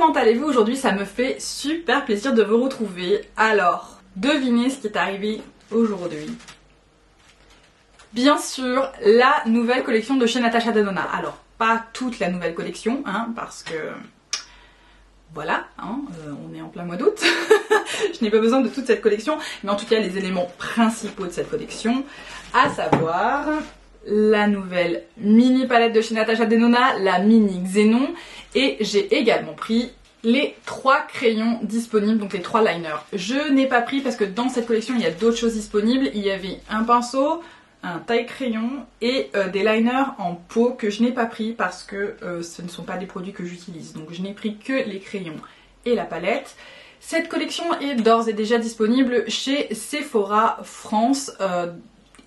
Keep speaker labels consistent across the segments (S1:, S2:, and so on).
S1: comment allez-vous aujourd'hui? Ça me fait super plaisir de vous retrouver. Alors, devinez ce qui est arrivé aujourd'hui. Bien sûr, la nouvelle collection de chez Natasha Denona. Alors, pas toute la nouvelle collection, hein, parce que... Voilà, hein, on est en plein mois d'août. Je n'ai pas besoin de toute cette collection, mais en tout cas les éléments principaux de cette collection, à savoir la nouvelle mini palette de chez Natasha Denona, la mini Xénon, et j'ai également pris les 3 crayons disponibles, donc les 3 liners. Je n'ai pas pris parce que dans cette collection il y a d'autres choses disponibles. Il y avait un pinceau, un taille-crayon et des liners en pot que je n'ai pas pris parce que ce ne sont pas des produits que j'utilise. Donc je n'ai pris que les crayons et la palette. Cette collection est d'ores et déjà disponible chez Sephora France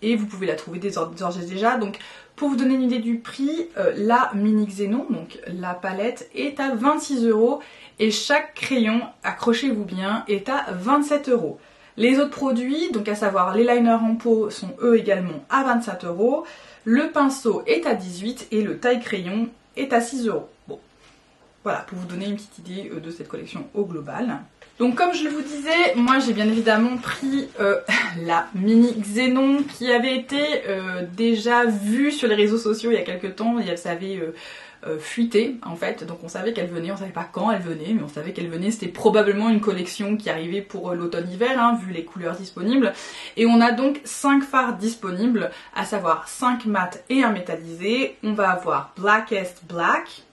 S1: et vous pouvez la trouver d'ores et déjà. Donc pour vous donner une idée du prix, la mini Xénon, donc la palette, est à 26 € et chaque crayon, accrochez-vous bien, est à 27 €. Les autres produits, donc à savoir les liners en pot, sont eux également à 27 €. Le pinceau est à 18 € et le taille-crayon est à 6 €. Bon, voilà, pour vous donner une petite idée de cette collection au global. Donc comme je vous disais, moi j'ai bien évidemment pris la mini Xénon qui avait été déjà vue sur les réseaux sociaux il y a quelques temps. Ça avait fuité en fait, donc on savait qu'elle venait, on savait pas quand elle venait, mais on savait qu'elle venait. C'était probablement une collection qui arrivait pour l'automne-hiver, hein, vu les couleurs disponibles. Et on a donc 5 fards disponibles, à savoir 5 mat et un métallisé. On va avoir Blackest Black,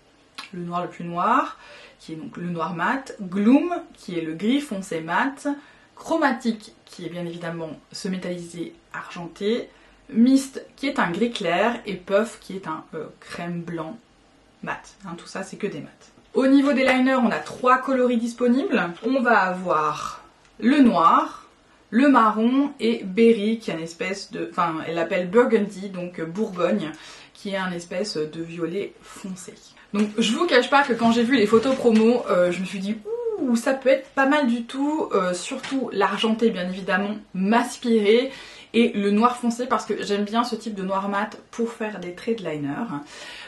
S1: le noir le plus noir, qui est donc le noir mat, Gloom, qui est le gris foncé mat, Chromatique, qui est bien évidemment ce métallisé argenté, Mist, qui est un gris clair, et Puff, qui est un crème blanc mat. Hein, tout ça, c'est que des mats. Au niveau des liners, on a 3 coloris disponibles. On va avoir le noir, le marron et Berry, qui est une espèce de... Enfin, elle l'appelle Burgundy, donc Bourgogne, qui est un espèce de violet foncé. Donc je vous cache pas que quand j'ai vu les photos promo, je me suis dit ouh, ça peut être pas mal du tout, surtout l'argenté bien évidemment m'aspirait et le noir foncé parce que j'aime bien ce type de noir mat pour faire des traits de liner.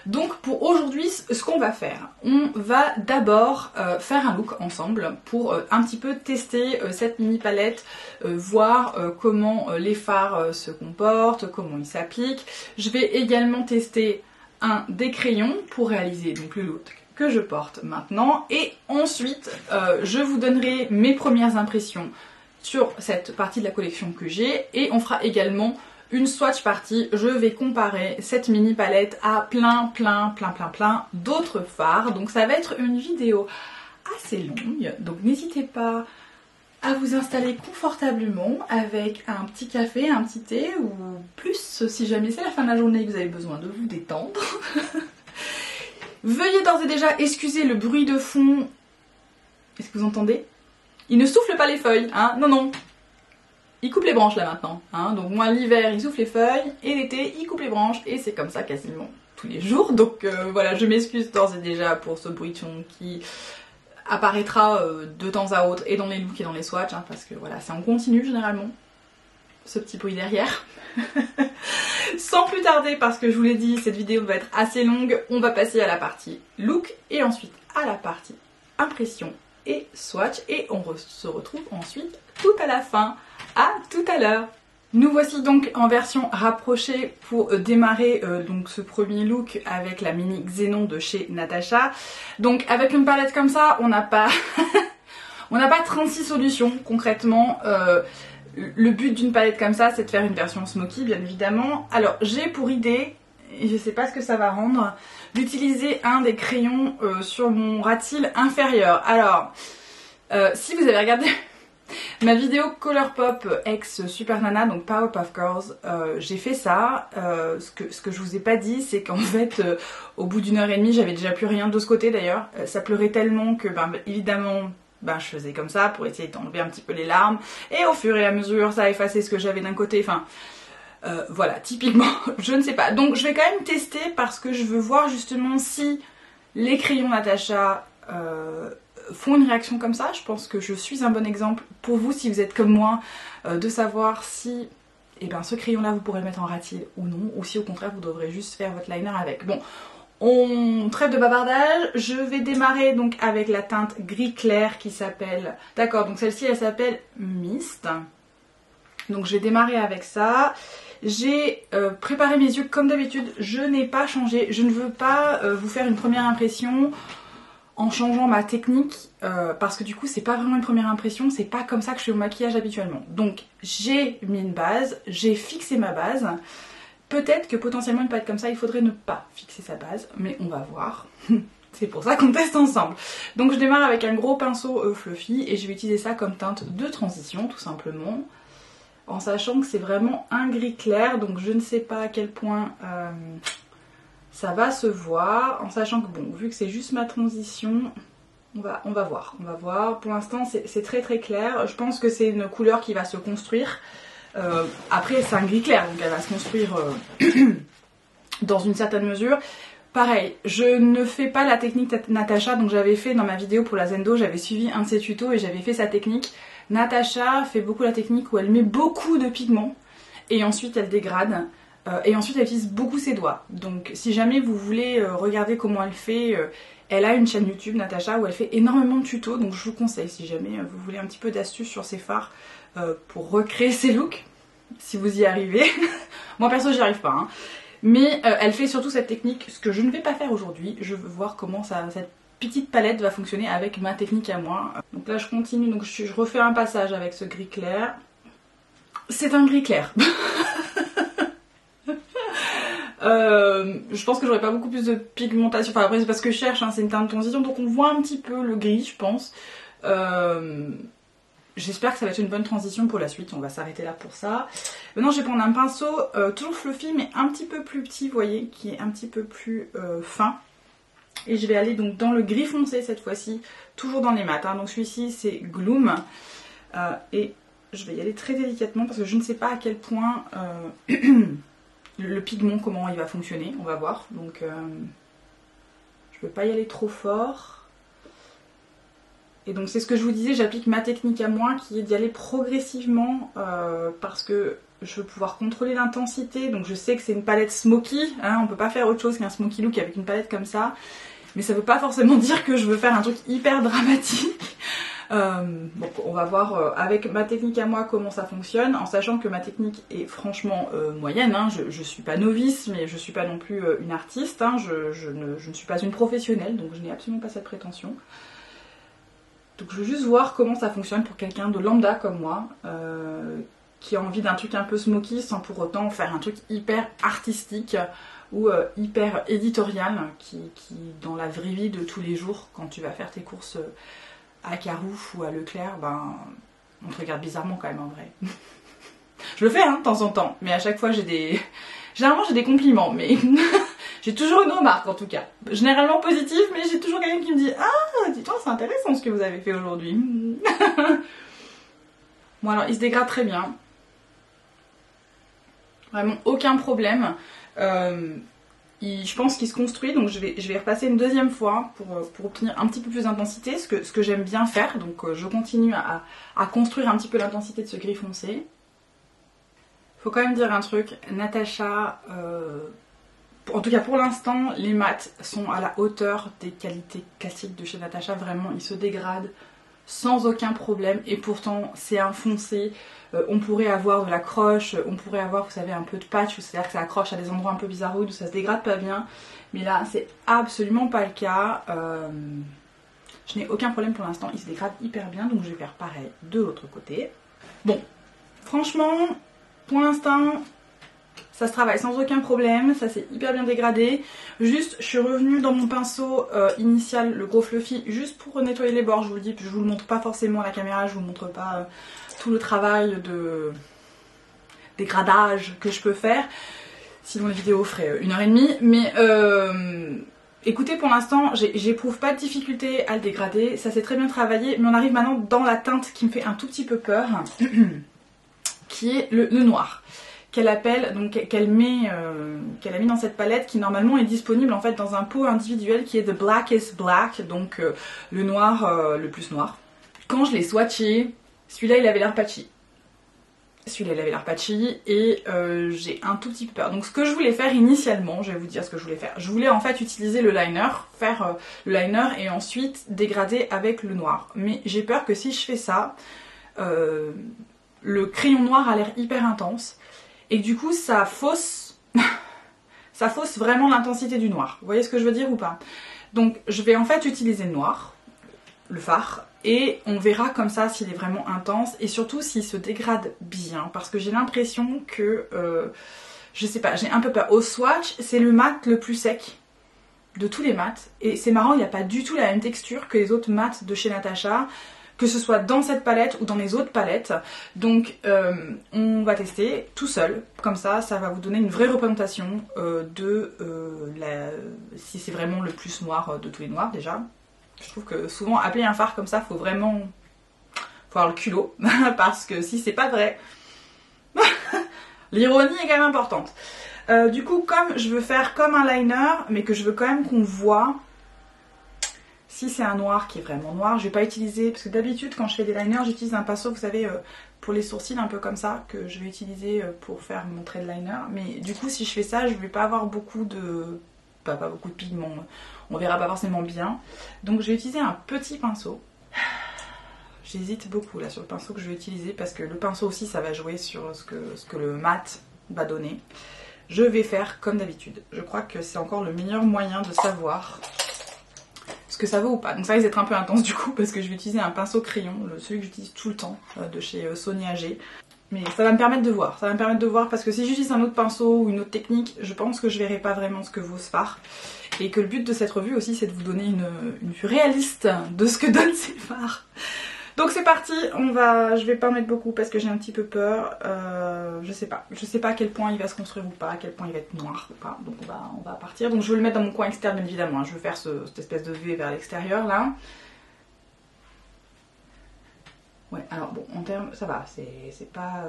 S1: Donc pour aujourd'hui, ce qu'on va faire, on va d'abord faire un look ensemble pour un petit peu tester cette mini palette, voir comment les fards se comportent, comment ils s'appliquent. Je vais également tester un des crayons pour réaliser donc le look que je porte maintenant et ensuite je vous donnerai mes premières impressions sur cette partie de la collection que j'ai et on fera également une swatch party. Je vais comparer cette mini palette à plein d'autres fards, donc ça va être une vidéo assez longue, donc n'hésitez pas à vous installer confortablement avec un petit café, un petit thé ou plus si jamais c'est la fin de la journée et que vous avez besoin de vous détendre. Veuillez d'ores et déjà excuser le bruit de fond. Est-ce que vous entendez? Il ne souffle pas les feuilles, hein, non. Il coupe les branches là maintenant, hein. Donc moi l'hiver il souffle les feuilles et l'été il coupe les branches et c'est comme ça quasiment tous les jours. Donc voilà, je m'excuse d'ores et déjà pour ce bruit de fond qui apparaîtra de temps à autre et dans les looks et dans les swatchs, hein, parce que voilà, c'est en continu généralement, ce petit bruit derrière. Sans plus tarder, parce que je vous l'ai dit, cette vidéo va être assez longue, on va passer à la partie look et ensuite à la partie impression et swatch et on se retrouve ensuite tout à la fin. À tout à l'heure. Nous voici donc en version rapprochée pour démarrer donc ce premier look avec la mini Xénon de chez Natasha. Donc avec une palette comme ça, on n'a pas on n'a pas 36 solutions concrètement. Le but d'une palette comme ça, c'est de faire une version smoky bien évidemment. Alors j'ai pour idée, et je sais pas ce que ça va rendre, d'utiliser un des crayons sur mon ras de cils inférieur. Alors si vous avez regardé ma vidéo Colourpop ex Super Nana, donc Powerpuff Girls, j'ai fait ça. Ce que je vous ai pas dit, c'est qu'en fait, au bout d'1 heure et demie, j'avais déjà plus rien de ce côté d'ailleurs. Ça pleurait tellement que, évidemment, je faisais comme ça pour essayer d'enlever un petit peu les larmes. Et au fur et à mesure, ça a effacé ce que j'avais d'un côté. Enfin, voilà, typiquement, je ne sais pas. Donc je vais quand même tester parce que je veux voir justement si les crayons Natasha font une réaction comme ça. Je pense que je suis un bon exemple pour vous si vous êtes comme moi, de savoir si ce crayon là vous pourrez le mettre en ras-de-cils ou non, ou si au contraire vous devrez juste faire votre liner avec. Bon, On trêve de bavardage, je vais démarrer donc avec la teinte gris clair qui s'appelle... D'accord, donc celle-ci elle s'appelle Mist. Donc je vais démarrer avec ça. J'ai préparé mes yeux comme d'habitude, je n'ai pas changé. Je ne veux pas vous faire une première impression en changeant ma technique parce que du coup c'est pas vraiment une première impression, c'est pas comme ça que je fais mon maquillage habituellement. Donc j'ai mis une base, j'ai fixé ma base. Peut-être que potentiellement une palette comme ça, il faudrait ne pas fixer sa base, mais on va voir. C'est pour ça qu'on teste ensemble. Donc je démarre avec un gros pinceau fluffy et je vais utiliser ça comme teinte de transition tout simplement. En sachant que c'est vraiment un gris clair, donc je ne sais pas à quel point ça va se voir. En sachant que bon, vu que c'est juste ma transition, on va voir. On va voir. Pour l'instant c'est très très clair. Je pense que c'est une couleur qui va se construire. Après c'est un gris clair donc elle va se construire dans une certaine mesure. Pareil, je ne fais pas la technique Natacha, donc j'avais fait dans ma vidéo pour la Zendo, j'avais suivi un de ses tutos et j'avais fait sa technique. Natacha fait beaucoup la technique où elle met beaucoup de pigments et ensuite elle dégrade et ensuite elle utilise beaucoup ses doigts. Donc si jamais vous voulez regarder comment elle fait, elle a une chaîne YouTube Natacha où elle fait énormément de tutos, donc je vous conseille si jamais vous voulez un petit peu d'astuces sur ses fards pour recréer ses looks, si vous y arrivez. Moi perso j'y arrive pas, hein. Mais elle fait surtout cette technique, ce que je ne vais pas faire aujourd'hui. Je veux voir comment cette petite palette va fonctionner avec ma technique à moi. Donc là je continue, donc je refais un passage avec ce gris clair. C'est un gris clair. Je pense que j'aurais pas beaucoup plus de pigmentation, enfin après c'est parce que je cherche, hein, c'est une teinte de transition, donc on voit un petit peu le gris je pense. J'espère que ça va être une bonne transition pour la suite, on va s'arrêter là pour ça. Maintenant je vais prendre un pinceau toujours fluffy mais un petit peu plus petit, vous voyez, qui est un petit peu plus fin. Et je vais aller donc dans le gris foncé cette fois-ci, toujours dans les mats, hein. Donc celui-ci c'est Gloom. Et je vais y aller très délicatement parce que je ne sais pas à quel point le pigment, comment il va fonctionner, on va voir. Donc je ne vais pas y aller trop fort. Et donc c'est ce que je vous disais, j'applique ma technique à moi qui est d'y aller progressivement parce que je veux pouvoir contrôler l'intensité. Donc je sais que c'est une palette smoky, hein, on peut pas faire autre chose qu'un smoky look avec une palette comme ça. Mais ça veut pas forcément dire que je veux faire un truc hyper dramatique. Donc on va voir avec ma technique à moi comment ça fonctionne, en sachant que ma technique est franchement moyenne, hein. Je suis pas novice mais je suis pas non plus une artiste, hein. Je ne suis pas une professionnelle donc je n'ai absolument pas cette prétention. Donc je veux juste voir comment ça fonctionne pour quelqu'un de lambda comme moi, qui a envie d'un truc un peu smoky sans pour autant faire un truc hyper artistique ou hyper éditorial qui dans la vraie vie de tous les jours, quand tu vas faire tes courses à Carouf ou à Leclerc, ben on te regarde bizarrement quand même en vrai. Je le fais hein, de temps en temps, mais à chaque fois j'ai des... Généralement j'ai des compliments, mais j'ai toujours une remarque en tout cas. Généralement positive, mais j'ai toujours quelqu'un qui me dit « Ah, dis-toi, c'est intéressant ce que vous avez fait aujourd'hui. » Bon alors, il se dégrade très bien. Vraiment aucun problème. Je pense qu'il se construit, donc je vais repasser une deuxième fois pour obtenir un petit peu plus d'intensité, ce que j'aime bien faire. Donc je continue à construire un petit peu l'intensité de ce gris foncé. Faut quand même dire un truc, Natacha, en tout cas pour l'instant, les mats sont à la hauteur des qualités classiques de chez Natacha. Vraiment, ils se dégradent sans aucun problème et pourtant c'est un foncé. On pourrait avoir de la croche, on pourrait avoir, vous savez, un peu de patch, c'est-à-dire que ça accroche à des endroits un peu bizarroïdes où ça se dégrade pas bien. Mais là, c'est absolument pas le cas. Je n'ai aucun problème pour l'instant, il se dégrade hyper bien, donc je vais faire pareil de l'autre côté. Bon, franchement, pour l'instant, ça se travaille sans aucun problème, ça s'est hyper bien dégradé. Juste, je suis revenue dans mon pinceau initial, le gros fluffy, juste pour nettoyer les bords, je vous le dis, puis je vous le montre pas forcément à la caméra, je vous montre pas tout le travail de dégradage que je peux faire. Sinon la vidéo ferait 1h30, mais écoutez, pour l'instant, j'éprouve pas de difficulté à le dégrader, ça s'est très bien travaillé, mais on arrive maintenant dans la teinte qui me fait un tout petit peu peur, qui est le noir. Qu'elle appelle, donc qu'elle a mis dans cette palette qui normalement est disponible en fait dans un pot individuel qui est The Blackest Black, donc le noir le plus noir. Quand je l'ai swatché, celui-là il avait l'air patchy. Celui-là il avait l'air patchy et j'ai un tout petit peu peur. Donc ce que je voulais faire initialement, je vais vous dire ce que je voulais faire. Je voulais en fait utiliser le liner, faire le liner et ensuite dégrader avec le noir. Mais j'ai peur que si je fais ça, le crayon noir a l'air hyper intense et du coup ça fausse, ça fausse vraiment l'intensité du noir. Vous voyez ce que je veux dire ou pas? Donc je vais en fait utiliser le noir, le fard, et on verra comme ça s'il est vraiment intense et surtout s'il se dégrade bien parce que j'ai l'impression que, je sais pas, j'ai un peu peur. Au swatch, c'est le mat le plus sec de tous les mats et c'est marrant, il n'y a pas du tout la même texture que les autres mats de chez Natasha, que ce soit dans cette palette ou dans les autres palettes. Donc on va tester tout seul, comme ça va vous donner une vraie représentation si c'est vraiment le plus noir de tous les noirs déjà. Je trouve que souvent appeler un fard comme ça, faut avoir le culot, parce que si c'est pas vrai, l'ironie est quand même importante. Du coup, comme je veux faire comme un liner, mais que je veux quand même qu'on voit si c'est un noir qui est vraiment noir, je vais pas utiliser, parce que d'habitude quand je fais des liners, j'utilise un pinceau, vous savez, pour les sourcils un peu comme ça, que je vais utiliser pour faire mon trait de liner. Mais du coup, si je fais ça, je vais pas avoir beaucoup de... pas beaucoup de pigments. On verra pas forcément bien. Donc je vais utiliser un petit pinceau. J'hésite beaucoup là sur le pinceau que je vais utiliser parce que le pinceau aussi ça va jouer sur ce que le mat va donner. Je vais faire comme d'habitude. Je crois que c'est encore le meilleur moyen de savoir ce que ça vaut ou pas. Donc ça risque d'être un peu intense du coup parce que je vais utiliser un pinceau crayon, celui que j'utilise tout le temps de chez Sonia AG. Mais ça va me permettre de voir. Ça va me permettre de voir parce que si j'utilise un autre pinceau ou une autre technique, je pense que je verrai pas vraiment ce que vaut ce fard. Et que le but de cette revue aussi c'est de vous donner une vue réaliste de ce que donnent ces fards. Donc c'est parti, je vais pas en mettre beaucoup parce que j'ai un petit peu peur. Je sais pas à quel point il va se construire ou pas, à quel point il va être noir ou pas. Donc on va partir. Donc je vais le mettre dans mon coin externe bien évidemment. Hein. Je vais faire cette espèce de V vers l'extérieur là. Ouais, alors bon, en termes, ça va, c'est pas...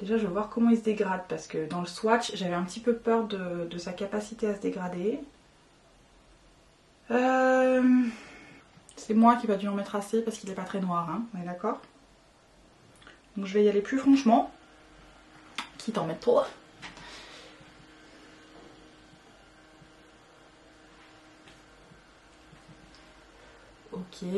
S1: Déjà, je vais voir comment il se dégrade, parce que dans le swatch, j'avais un petit peu peur de sa capacité à se dégrader. C'est moi qui va dû en mettre assez, parce qu'il n'est pas très noir, hein, on est d'accord? Donc je vais y aller plus franchement, quitte à en mettre trop. Ok.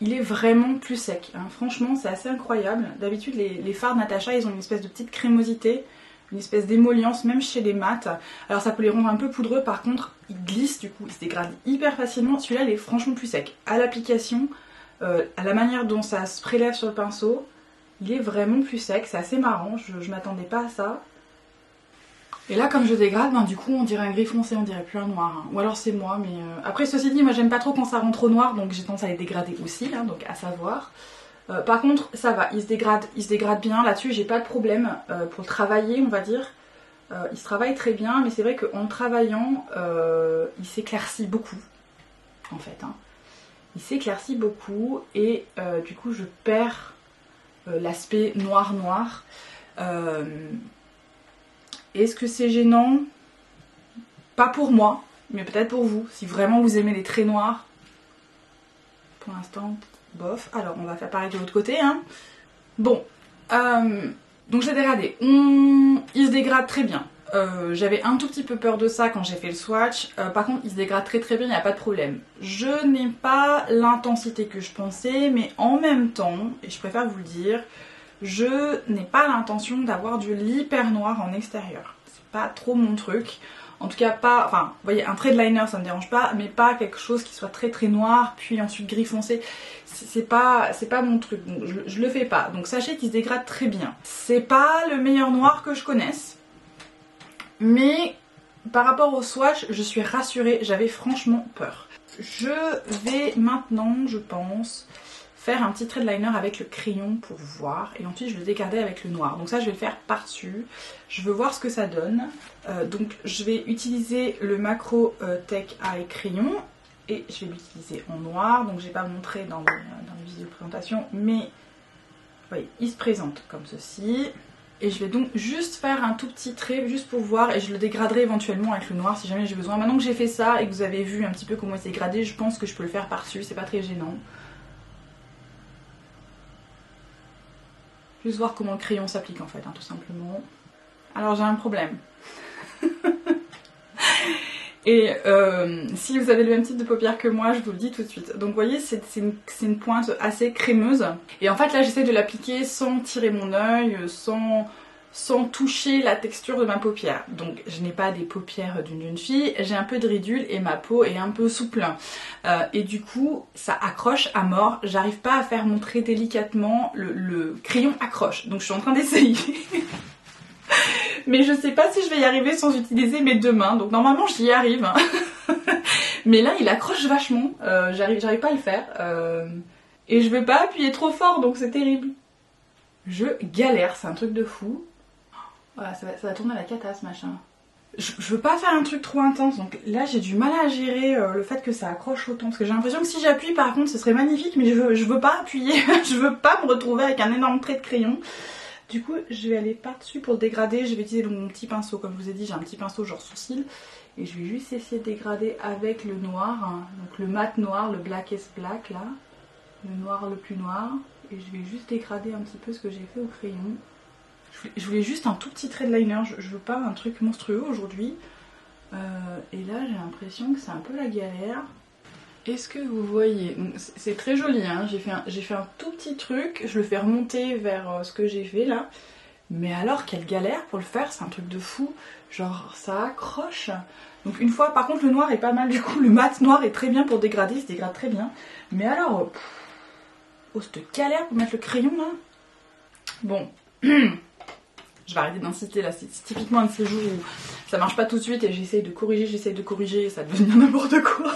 S1: Il est vraiment plus sec, hein. Franchement c'est assez incroyable. D'habitude les fards Natasha ils ont une espèce de petite crémosité, une espèce d'émollience même chez les mats. Alors ça peut les rendre un peu poudreux, par contre ils glissent du coup, ils se dégradent hyper facilement. Celui-là il est franchement plus sec. À l'application, à la manière dont ça se prélève sur le pinceau, il est vraiment plus sec, c'est assez marrant, je m'attendais pas à ça. Et là comme je dégrade, ben, du coup on dirait un gris foncé, on dirait plus un noir. Hein. Ou alors c'est moi, mais après ceci dit, moi j'aime pas trop quand ça rend trop noir, donc j'ai tendance à les dégrader aussi, hein, donc à savoir. Par contre ça va, il se dégrade bien, là-dessus j'ai pas de problème pour le travailler on va dire. Il se travaille très bien, mais c'est vrai qu'en le travaillant, il s'éclaircit beaucoup en fait. Hein. Il s'éclaircit beaucoup et du coup je perds l'aspect noir. Est-ce que c'est gênant? Pas pour moi, mais peut-être pour vous. Si vraiment vous aimez les traits noirs. Pour l'instant, bof. Alors, on va faire pareil de l'autre côté. Hein. Bon. Donc, je l'ai dégradé. Il se dégrade très bien. J'avais un tout petit peu peur de ça quand j'ai fait le swatch. Par contre, il se dégrade très bien, il n'y a pas de problème. Je n'ai pas l'intensité que je pensais, mais en même temps, et je préfère vous le dire, je n'ai pas l'intention d'avoir du hyper noir en extérieur. C'est pas trop mon truc. En tout cas pas, enfin, vous voyez, un trait de liner ça me dérange pas, mais pas quelque chose qui soit très noir, puis ensuite gris foncé. C'est pas mon truc, donc je le fais pas. Donc sachez qu'il se dégrade très bien. C'est pas le meilleur noir que je connaisse, mais par rapport au swatch, je suis rassurée, j'avais franchement peur. Je vais maintenant, je pense, faire un petit trait de liner avec le crayon pour voir et ensuite je vais le dégarder avec le noir. Donc ça je vais le faire par-dessus, je veux voir ce que ça donne. Donc je vais utiliser le Macro Tech Eye crayon et je vais l'utiliser en noir. Donc j'ai pas montré dans les vidéos de présentation, mais vous voyez, il se présente comme ceci. Et je vais donc juste faire un tout petit trait juste pour voir et je le dégraderai éventuellement avec le noir si jamais j'ai besoin. Maintenant que j'ai fait ça et que vous avez vu un petit peu comment il s'est dégradé, je pense que je peux le faire par-dessus, c'est pas très gênant. Juste voir comment le crayon s'applique en fait, hein, tout simplement. Alors j'ai un problème. Et si vous avez le même type de paupières que moi, je vous le dis tout de suite. Donc vous voyez, c'est une pointe assez crémeuse. Et en fait là, j'essaie de l'appliquer sans tirer mon œil, sans toucher la texture de ma paupière. Donc je n'ai pas des paupières d'une jeune fille, j'ai un peu de ridule et ma peau est un peu souple. Et du coup, ça accroche à mort. J'arrive pas à faire montrer délicatement, le crayon accroche. Donc je suis en train d'essayer. Mais je sais pas si je vais y arriver sans utiliser mes deux mains, donc normalement j'y arrive. Hein. Mais là il accroche vachement, j'arrive pas à le faire. Et je veux pas appuyer trop fort, donc c'est terrible. Je galère, c'est un truc de fou. Voilà, ça va tourner à la cata ce machin. Je veux pas faire un truc trop intense, donc là j'ai du mal à gérer le fait que ça accroche autant. Parce que j'ai l'impression que si j'appuie par contre ce serait magnifique, mais je veux pas appuyer, je veux pas me retrouver avec un énorme trait de crayon. Du coup, je vais aller par-dessus pour le dégrader. Je vais utiliser mon petit pinceau, comme je vous ai dit, j'ai un petit pinceau genre sourcil. Et je vais juste essayer de dégrader avec le noir. Hein. Donc le mat noir, le blackest black là. Le noir le plus noir. Et je vais juste dégrader un petit peu ce que j'ai fait au crayon. Je voulais juste un tout petit trait de liner. Je veux pas un truc monstrueux aujourd'hui. Et là, j'ai l'impression que c'est un peu la galère. Est-ce que vous voyez? C'est très joli, hein. J'ai fait un tout petit truc, je le fais remonter vers ce que j'ai fait là. Mais alors, quelle galère pour le faire, c'est un truc de fou. Genre, ça accroche. Donc une fois, par contre le noir est pas mal du coup, le mat noir est très bien pour dégrader, il se dégrade très bien. Mais alors, oh cette galère pour mettre le crayon là. Bon, je vais arrêter d'insister là, c'est typiquement un de ces jours où ça marche pas tout de suite et j'essaye de corriger et ça devient n'importe quoi.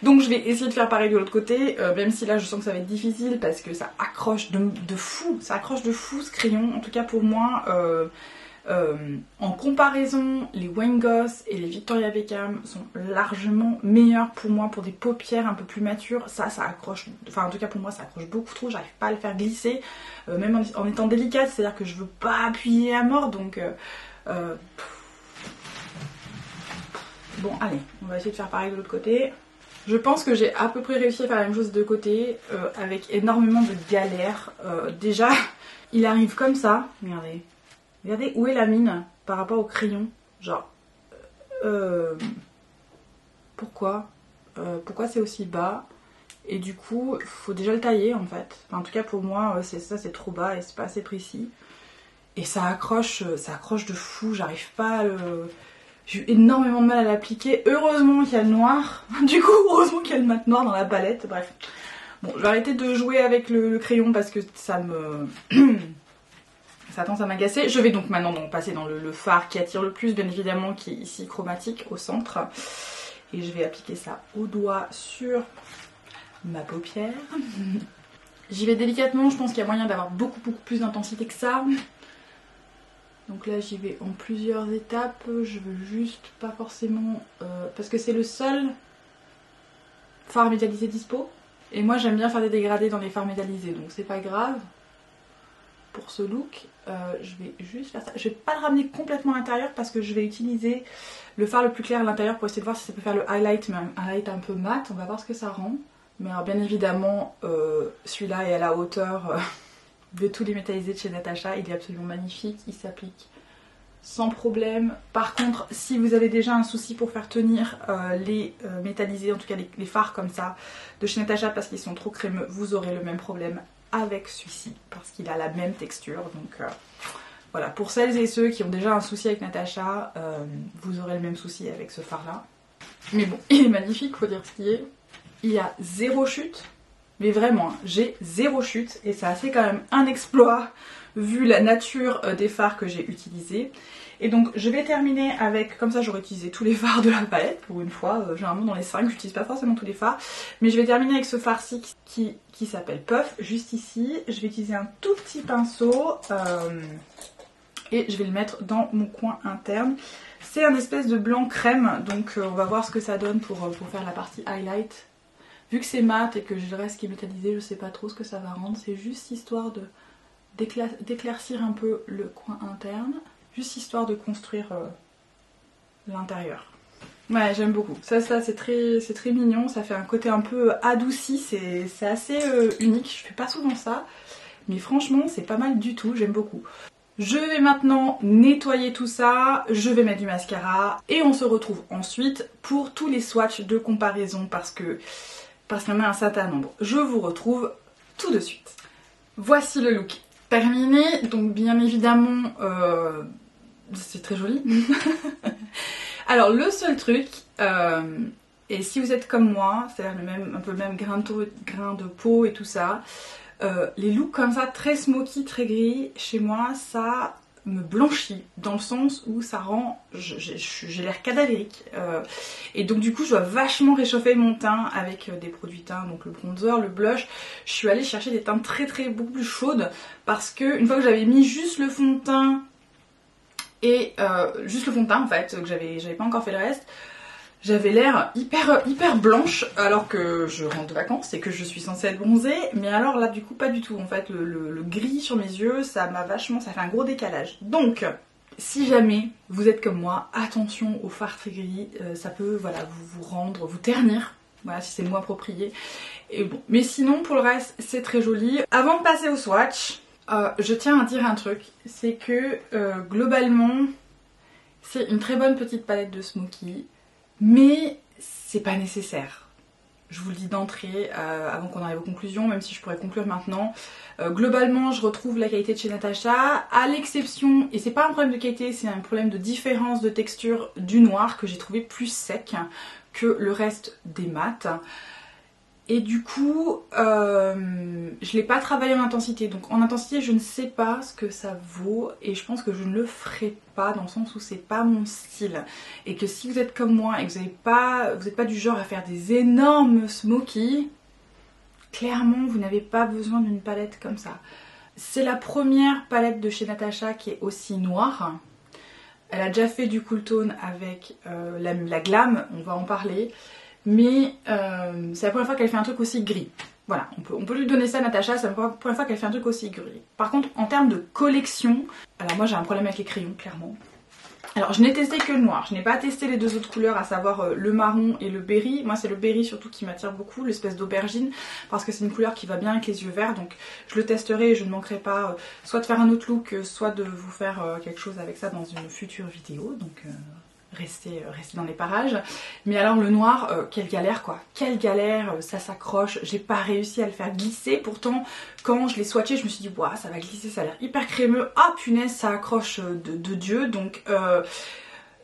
S1: Donc je vais essayer de faire pareil de l'autre côté, même si là je sens que ça va être difficile parce que ça accroche de fou, ça accroche de fou ce crayon, en tout cas pour moi. En comparaison, les Wayne Goss et les Victoria Beckham sont largement meilleurs pour moi pour des paupières un peu plus matures. Ça accroche, enfin en tout cas pour moi ça accroche beaucoup trop, j'arrive pas à le faire glisser, même en étant délicate, c'est à dire que je veux pas appuyer à mort, donc bon allez, on va essayer de faire pareil de l'autre côté. Je pense que j'ai à peu près réussi à faire la même chose de côté, avec énormément de galères. Déjà, il arrive comme ça, regardez. Regardez où est la mine par rapport au crayon. Genre, pourquoi c'est aussi bas? Et du coup, faut déjà le tailler en fait. Enfin, en tout cas pour moi, c'est trop bas et c'est pas assez précis. Et ça accroche de fou, j'arrive pas à le... J'ai eu énormément de mal à l'appliquer. Heureusement qu'il y a le noir. Du coup, heureusement qu'il y a le mat noir dans la palette. Bref. Bon, je vais arrêter de jouer avec le crayon parce que ça me... ça tend à m'agacer. Je vais donc maintenant passer dans le fard qui attire le plus, bien évidemment, qui est ici chromatique au centre. Et je vais appliquer ça au doigt sur ma paupière. J'y vais délicatement, je pense qu'il y a moyen d'avoir beaucoup plus d'intensité que ça. Donc là j'y vais en plusieurs étapes, je veux juste pas forcément... parce que c'est le seul fard métallisé dispo. Et moi j'aime bien faire des dégradés dans les fards métallisés, donc c'est pas grave. Pour ce look, je vais juste faire ça. Je vais pas le ramener complètement à l'intérieur parce que je vais utiliser le fard le plus clair à l'intérieur pour essayer de voir si ça peut faire le highlight, mais un highlight un peu mat. On va voir ce que ça rend. Mais alors bien évidemment, celui-là est à la hauteur de tous les métallisés de chez Natasha. Il est absolument magnifique, il s'applique sans problème. Par contre, si vous avez déjà un souci pour faire tenir les métallisés, en tout cas les fards comme ça de chez Natasha parce qu'ils sont trop crémeux, vous aurez le même problème avec celui-ci parce qu'il a la même texture. Donc voilà, pour celles et ceux qui ont déjà un souci avec Natasha, vous aurez le même souci avec ce fard là. Mais bon, il est magnifique, faut dire ce qui est. Il y a zéro chute, mais vraiment, j'ai zéro chute et ça a fait quand même un exploit vu la nature des fards que j'ai utilisés. Et donc je vais terminer avec, comme ça j'aurais utilisé tous les fards de la palette pour une fois, généralement dans les 5 j'utilise pas forcément tous les fards, mais je vais terminer avec ce fard-ci qui s'appelle Puff, juste ici. Je vais utiliser un tout petit pinceau et je vais le mettre dans mon coin interne. C'est un espèce de blanc crème, donc on va voir ce que ça donne pour faire la partie highlight. Vu que c'est mat et que j'ai le reste qui est métallisé, je sais pas trop ce que ça va rendre. C'est juste histoire d'éclaircir un peu le coin interne. Juste histoire de construire l'intérieur. Ouais, j'aime beaucoup. Ça c'est très mignon. Ça fait un côté un peu adouci. C'est assez unique. Je fais pas souvent ça. mais franchement c'est pas mal du tout, j'aime beaucoup. Je vais maintenant nettoyer tout ça, je vais mettre du mascara et on se retrouve ensuite pour tous les swatchs de comparaison parce qu'il y en a un certain nombre. Je vous retrouve tout de suite. Voici le look terminé, donc bien évidemment c'est très joli. Alors le seul truc, et si vous êtes comme moi, c'est-à-dire un peu le même grain de peau et tout ça, les looks comme ça, très smoky, très gris, chez moi, ça me blanchit, dans le sens où ça rend... j'ai l'air cadavérique. Et donc du coup, je dois vachement réchauffer mon teint avec des produits teints, donc le bronzer, le blush. Je suis allée chercher des teintes beaucoup plus chaudes, parce que une fois que j'avais mis juste le fond de teint, et juste le fond de teint en fait, que j'avais pas encore fait le reste, j'avais l'air hyper blanche alors que je rentre de vacances et que je suis censée être bronzée, mais alors là du coup pas du tout. En fait le gris sur mes yeux, ça fait un gros décalage. Donc si jamais vous êtes comme moi, attention au fard très gris, ça peut voilà, vous ternir, voilà si c'est le mot approprié. Et bon, mais sinon pour le reste c'est très joli. Avant de passer au swatch, je tiens à dire un truc, c'est que globalement c'est une très bonne petite palette de Smoky. Mais c'est pas nécessaire. Je vous le dis d'entrée, avant qu'on arrive aux conclusions, même si je pourrais conclure maintenant. Globalement, je retrouve la qualité de chez Natasha, à l'exception, et c'est pas un problème de qualité, c'est un problème de différence de texture du noir que j'ai trouvé plus sec que le reste des mats. Et du coup, je l'ai pas travaillé en intensité. Donc en intensité, je ne sais pas ce que ça vaut. Et je pense que je ne le ferai pas dans le sens où c'est pas mon style. Et que si vous êtes comme moi et que vous n'êtes pas du genre à faire des énormes smoky, clairement, vous n'avez pas besoin d'une palette comme ça. C'est la première palette de chez Natasha qui est aussi noire. Elle a déjà fait du cool tone avec la Glam, on va en parler. Mais c'est la première fois qu'elle fait un truc aussi gris. Voilà, on peut lui donner ça à Natasha, c'est la première fois qu'elle fait un truc aussi gris. Par contre, en termes de collection, alors moi j'ai un problème avec les crayons, clairement. Alors je n'ai testé que le noir, je n'ai pas testé les deux autres couleurs, à savoir le marron et le berry. Moi c'est le berry surtout qui m'attire beaucoup, l'espèce d'aubergine, parce que c'est une couleur qui va bien avec les yeux verts. Donc je le testerai et je ne manquerai pas soit de faire un autre look, soit de vous faire quelque chose avec ça dans une future vidéo. Donc... Rester dans les parages. Mais alors le noir, quelle galère quoi, quelle galère, ça s'accroche, j'ai pas réussi à le faire glisser. Pourtant quand je l'ai swatché je me suis dit waouh ça va glisser, ça a l'air hyper crémeux, ah punaise ça accroche de Dieu. Donc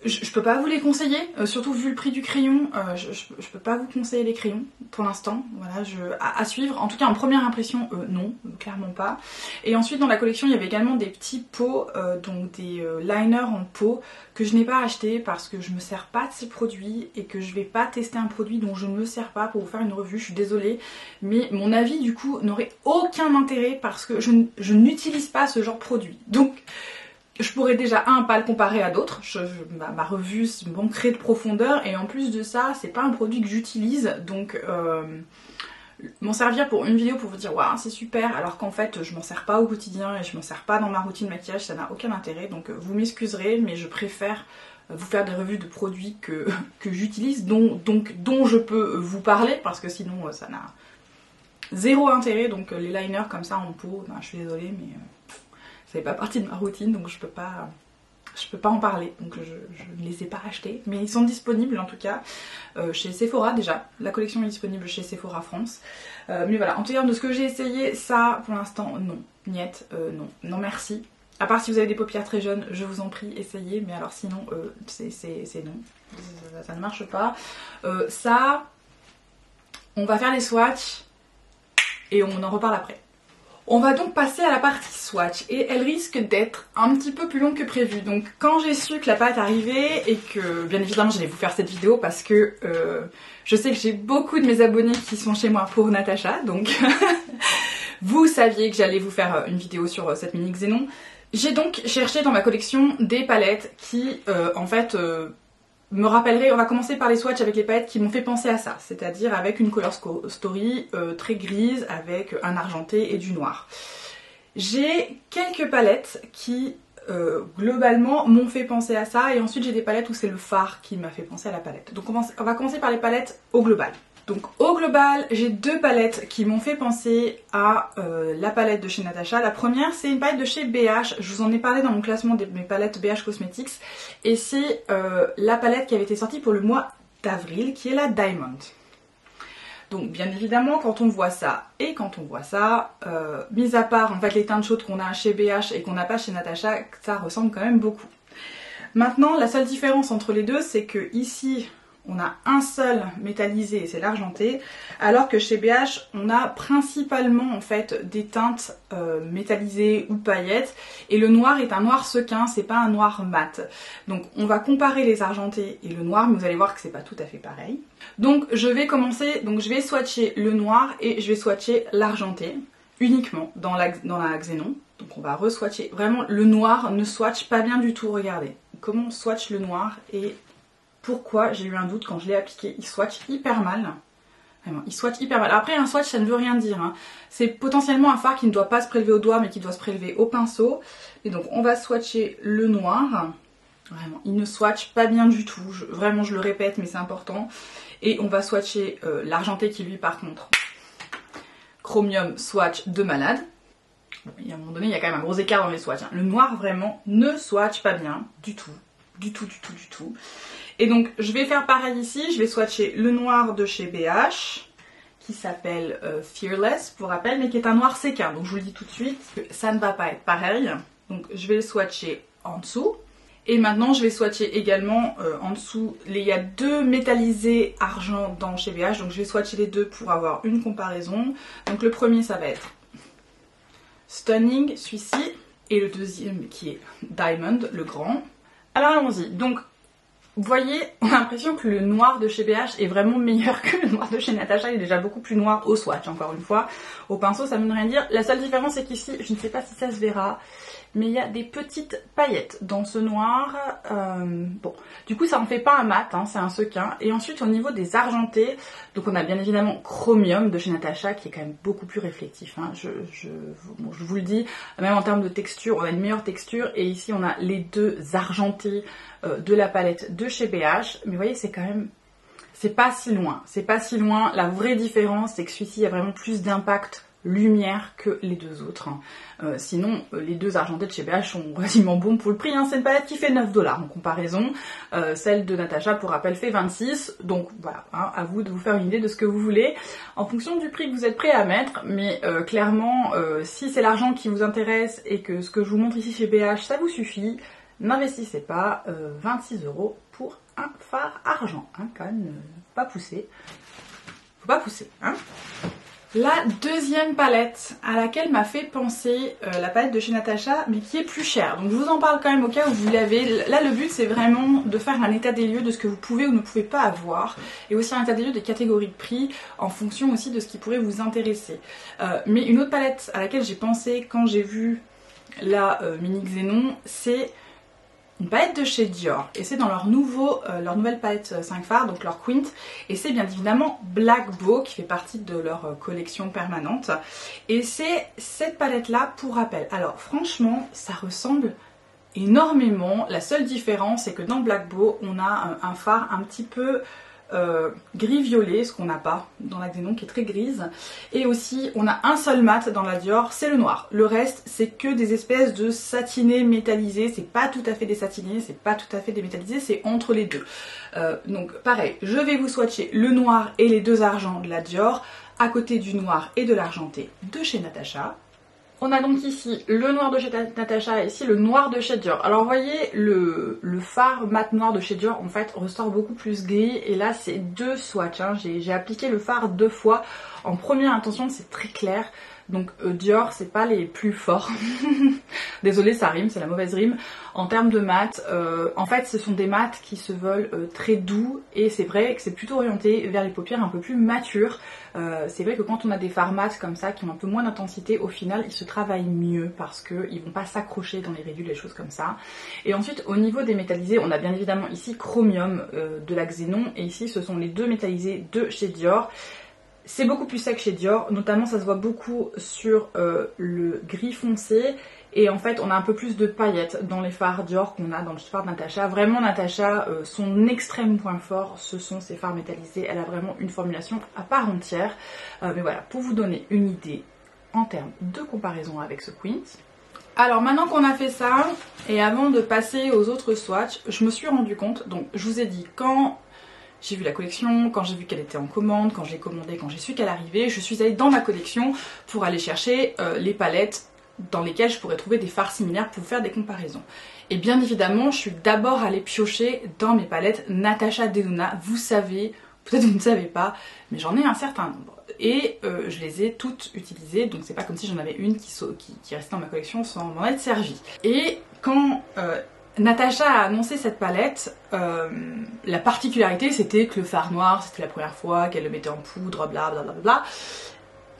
S1: je peux pas vous les conseiller, surtout vu le prix du crayon, je peux pas vous conseiller les crayons pour l'instant, voilà, à suivre. En tout cas en première impression, non, clairement pas. Et ensuite dans la collection il y avait également des petits pots, donc des liners en pot que je n'ai pas acheté parce que je me sers pas de ces produits et que je vais pas tester un produit dont je ne me sers pas pour vous faire une revue, je suis désolée. Mais mon avis du coup n'aurait aucun intérêt parce que je n'utilise pas ce genre de produit. Donc... je pourrais déjà, pas le comparer à d'autres, ma revue manquerait de profondeur et en plus de ça, c'est pas un produit que j'utilise, donc m'en servir pour une vidéo pour vous dire waouh c'est super, alors qu'en fait je m'en sers pas au quotidien et je m'en sers pas dans ma routine maquillage, ça n'a aucun intérêt, donc vous m'excuserez, mais je préfère vous faire des revues de produits que j'utilise, dont je peux vous parler, parce que sinon ça n'a zéro intérêt, donc les liners comme ça en pot, je suis désolée, mais... ça fait pas partie de ma routine, donc je peux pas en parler, donc je ne les ai pas achetés, mais ils sont disponibles en tout cas chez Sephora déjà, la collection est disponible chez Sephora France, mais voilà, en tout cas de ce que j'ai essayé, ça pour l'instant non, niet, non merci, à part si vous avez des paupières très jeunes, je vous en prie, essayez, mais alors sinon c'est non, ça ne marche pas. Ça, on va faire les swatchs et on en reparle après. On va donc passer à la partie swatch et elle risque d'être un petit peu plus longue que prévu. Donc quand j'ai su que la pâte arrivait et que bien évidemment j'allais vous faire cette vidéo parce que je sais que j'ai beaucoup de mes abonnés qui sont chez moi pour Natasha, donc vous saviez que j'allais vous faire une vidéo sur cette mini Xénon. J'ai donc cherché dans ma collection des palettes qui en fait... me rappellerai, on va commencer par les swatchs avec les palettes qui m'ont fait penser à ça, c'est-à-dire avec une color story très grise avec un argenté et du noir. J'ai quelques palettes qui globalement m'ont fait penser à ça et ensuite j'ai des palettes où c'est le fard qui m'a fait penser à la palette. Donc on va commencer par les palettes au global. Donc au global, j'ai deux palettes qui m'ont fait penser à la palette de chez Natasha. La première, c'est une palette de chez BH. Je vous en ai parlé dans mon classement de mes palettes BH Cosmetics. Et c'est la palette qui avait été sortie pour le mois d'avril, qui est la Diamond. Donc bien évidemment, quand on voit ça et quand on voit ça, mis à part en fait les teintes chaudes qu'on a chez BH et qu'on n'a pas chez Natasha, ça ressemble quand même beaucoup. Maintenant, la seule différence entre les deux, c'est que ici, on a un seul métallisé et c'est l'argenté, alors que chez BH, on a principalement en fait des teintes métallisées ou paillettes, et le noir est un noir sequin, c'est pas un noir mat. Donc on va comparer les argentés et le noir, mais vous allez voir que c'est pas tout à fait pareil. Donc je vais commencer, donc je vais swatcher le noir et je vais swatcher l'argenté uniquement dans la Xénon. Donc on va re-swatcher. Vraiment, le noir ne swatch pas bien du tout, regardez. Comment on swatch le noir et pourquoi j'ai eu un doute quand je l'ai appliqué. Il swatch hyper mal. Vraiment, il swatch hyper mal. Après, un swatch, ça ne veut rien dire. Hein. C'est potentiellement un fard qui ne doit pas se prélever au doigt, mais qui doit se prélever au pinceau. Et donc, on va swatcher le noir. Vraiment, il ne swatch pas bien du tout. Vraiment, je le répète, mais c'est important. Et on va swatcher l'argenté qui, lui, par contre, chromium swatch de malade. Bon, et à un moment donné, il y a quand même un gros écart dans les swatchs. Hein. Le noir, vraiment, ne swatch pas bien du tout. Du tout. Et donc je vais faire pareil ici, je vais swatcher le noir de chez BH qui s'appelle Fearless pour rappel, mais qui est un noir séquin. Donc je vous le dis tout de suite, ça ne va pas être pareil. Donc je vais le swatcher en dessous. Et maintenant je vais swatcher également en dessous, il y a deux métallisés argent dans chez BH, donc je vais swatcher les deux pour avoir une comparaison. Donc le premier ça va être Stunning, celui-ci, et le deuxième qui est Diamond, le grand. Alors allons-y, donc vous voyez, on a l'impression que le noir de chez BH est vraiment meilleur que le noir de chez Natasha, il est déjà beaucoup plus noir au swatch, encore une fois. Au pinceau, ça ne veut rien dire. La seule différence, c'est qu'ici, je ne sais pas si ça se verra, mais il y a des petites paillettes dans ce noir. Bon, du coup, ça en fait pas un mat, hein, c'est un sequin. Et ensuite, au niveau des argentés, donc on a bien évidemment Chromium de chez Natasha, qui est quand même beaucoup plus réflectif. Hein. Je vous le dis, même en termes de texture, on a une meilleure texture. Et ici, on a les deux argentés de la palette de chez BH, mais vous voyez c'est quand même, c'est pas si loin, la vraie différence c'est que celui-ci a vraiment plus d'impact lumière que les deux autres, hein. Sinon les deux argentés de chez BH sont quasiment bons pour le prix, hein. C'est une palette qui fait 9 $ en comparaison, celle de Natasha pour rappel fait 26, donc voilà, hein, à vous de vous faire une idée de ce que vous voulez en fonction du prix que vous êtes prêt à mettre, mais clairement si c'est l'argent qui vous intéresse et que ce que je vous montre ici chez BH ça vous suffit, n'investissez pas 26 € pour un fard argent, hein, quand même, faut pas pousser, hein. La deuxième palette à laquelle m'a fait penser la palette de chez Natasha, mais qui est plus chère, donc je vous en parle quand même au cas où vous l'avez. Là le but c'est vraiment de faire un état des lieux de ce que vous pouvez ou ne pouvez pas avoir, et aussi un état des lieux des catégories de prix, en fonction aussi de ce qui pourrait vous intéresser. Mais une autre palette à laquelle j'ai pensé quand j'ai vu la mini Xénon, c'est une palette de chez Dior, et c'est dans leur nouvelle palette 5 fards, donc leur Quint, et c'est bien évidemment Black Bow qui fait partie de leur collection permanente, et c'est cette palette là pour rappel. Alors franchement ça ressemble énormément, la seule différence c'est que dans Black Bow on a un fard un petit peu gris-violet, ce qu'on n'a pas dans la Xénon qui est très grise, et aussi on a un seul mat dans la Dior, c'est le noir. Le reste c'est que des espèces de satinés métallisés, c'est pas tout à fait des satinés, c'est pas tout à fait des métallisés, c'est entre les deux. Donc pareil, je vais vous swatcher le noir et les deux argents de la Dior à côté du noir et de l'argenté de chez Natasha. On a donc ici le noir de chez Natasha et ici le noir de chez Dior. Alors vous voyez, le fard mat noir de chez Dior en fait ressort beaucoup plus gris, et là c'est deux swatchs, hein. J'ai appliqué le fard 2 fois. En première intention c'est très clair, donc Dior c'est pas les plus forts. Désolée ça rime, c'est la mauvaise rime. En termes de mat, en fait ce sont des mats qui se veulent très doux, et c'est vrai que c'est plutôt orienté vers les paupières un peu plus matures. C'est vrai que quand on a des fards mat comme ça qui ont un peu moins d'intensité, au final ils se travaillent mieux parce qu'ils vont pas s'accrocher dans les ridules, les choses comme ça. Et ensuite au niveau des métallisés, on a bien évidemment ici Chromium de la Xénon, et ici ce sont les deux métallisés de chez Dior. C'est beaucoup plus sec chez Dior, notamment ça se voit beaucoup sur le gris foncé, Et en fait, on a un peu plus de paillettes dans les fards Dior qu'on a dans le fard de Natasha. Vraiment, Natasha, son extrême point fort, ce sont ses fards métallisés. Elle a vraiment une formulation à part entière. Mais voilà, pour vous donner une idée en termes de comparaison avec ce Queens. Alors maintenant qu'on a fait ça, et avant de passer aux autres swatchs, je me suis rendu compte, donc je vous ai dit, quand j'ai vu la collection, quand j'ai vu qu'elle était en commande, quand j'ai commandé, quand j'ai su qu'elle arrivait, je suis allée dans ma collection pour aller chercher les palettes dans lesquelles je pourrais trouver des fards similaires pour faire des comparaisons. Et bien évidemment, je suis d'abord allée piocher dans mes palettes Natasha Denona. Vous savez, peut-être vous ne savez pas, mais j'en ai un certain nombre. Et je les ai toutes utilisées, donc c'est pas comme si j'en avais une qui restait dans ma collection sans m'en être servie. Et quand Natasha a annoncé cette palette, la particularité c'était que le fard noir, c'était la première fois qu'elle le mettait en poudre, blablabla,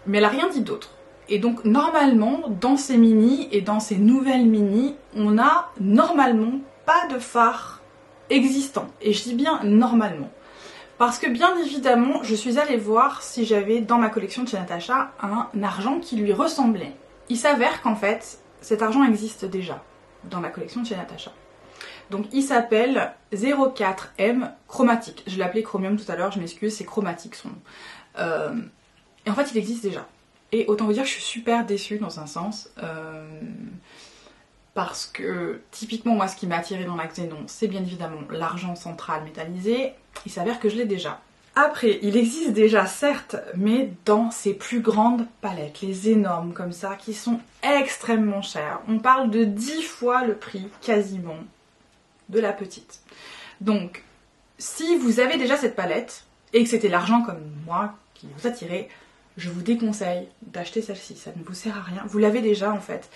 S1: mais elle a rien dit d'autre. Et donc normalement, dans ces mini et dans ces nouvelles mini, on a normalement pas de fard existant. Et je dis bien normalement. Parce que bien évidemment, je suis allée voir si j'avais dans ma collection de chez Natasha un argent qui lui ressemblait. Il s'avère qu'en fait, cet argent existe déjà dans la collection de chez Natasha. Donc il s'appelle 04M Chromatique. Je l'ai appelé Chromium tout à l'heure, je m'excuse, c'est Chromatique son nom. Et en fait, il existe déjà. Et autant vous dire que je suis super déçue dans un sens. Parce que typiquement moi ce qui m'a attirée dans la Xénon c'est bien évidemment l'argent central métallisé, il s'avère que je l'ai déjà. Après il existe déjà certes, mais dans ces plus grandes palettes, les énormes comme ça qui sont extrêmement chères. On parle de 10 fois le prix quasiment de la petite. Donc si vous avez déjà cette palette et que c'était l'argent comme moi qui vous attirait, je vous déconseille d'acheter celle-ci, ça ne vous sert à rien. Vous l'avez déjà en fait.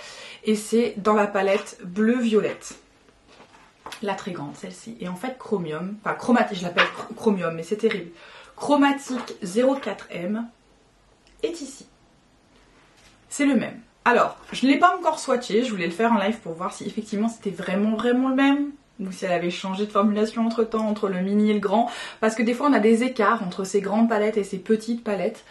S1: Et c'est dans la palette bleu-violette. La très grande, celle-ci. Et en fait, Chromium, enfin Chromatique, je l'appelle Chromium, mais c'est terrible. Chromatique 04M est ici. C'est le même. Alors, je ne l'ai pas encore swatché, je voulais le faire en live pour voir si effectivement c'était vraiment le même. Ou si elle avait changé de formulation entre temps, entre le mini et le grand. Parce que des fois on a des écarts entre ces grandes palettes et ces petites palettes.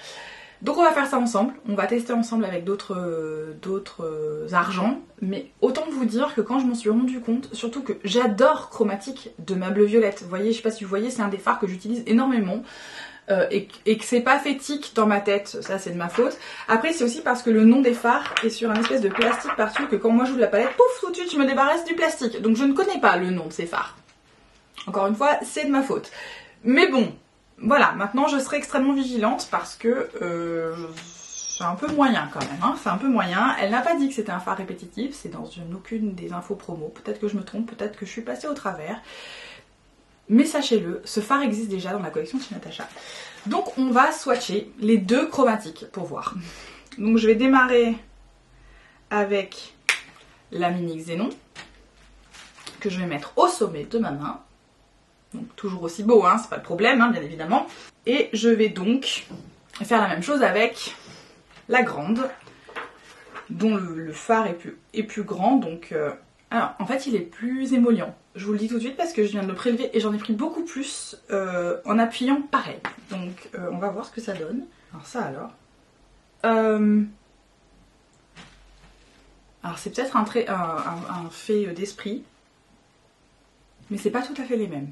S1: Donc on va faire ça ensemble, on va tester ensemble avec d'autres argents, mais autant vous dire que quand je m'en suis rendu compte, surtout que j'adore Chromatique de ma bleu violette, vous voyez, je sais pas si vous voyez, c'est un des fards que j'utilise énormément, et que c'est pas fétique dans ma tête, ça c'est de ma faute. Après c'est aussi parce que le nom des fards est sur un espèce de plastique par-dessus, que quand moi j'ouvre la palette, pouf, tout de suite je me débarrasse du plastique, donc je ne connais pas le nom de ces fards. Encore une fois, c'est de ma faute. Mais bon, voilà, maintenant je serai extrêmement vigilante parce que c'est un peu moyen quand même, hein, c'est un peu moyen. Elle n'a pas dit que c'était un fard répétitif, c'est dans aucune des infos promo. Peut-être que je me trompe, peut-être que je suis passée au travers. Mais sachez-le, ce fard existe déjà dans la collection de chez Natasha. Donc on va swatcher les deux chromatiques pour voir. Donc je vais démarrer avec la mini Xénon, que je vais mettre au sommet de ma main. Donc toujours aussi beau, hein, c'est pas le problème, hein, bien évidemment. Et je vais donc faire la même chose avec la grande, dont le fard est plus grand. Donc, alors, en fait, il est plus émollient. Je vous le dis tout de suite parce que je viens de le prélever et j'en ai pris beaucoup plus en appuyant pareil. Donc, on va voir ce que ça donne. Alors ça alors. Alors c'est peut-être un fait d'esprit, mais c'est pas tout à fait les mêmes.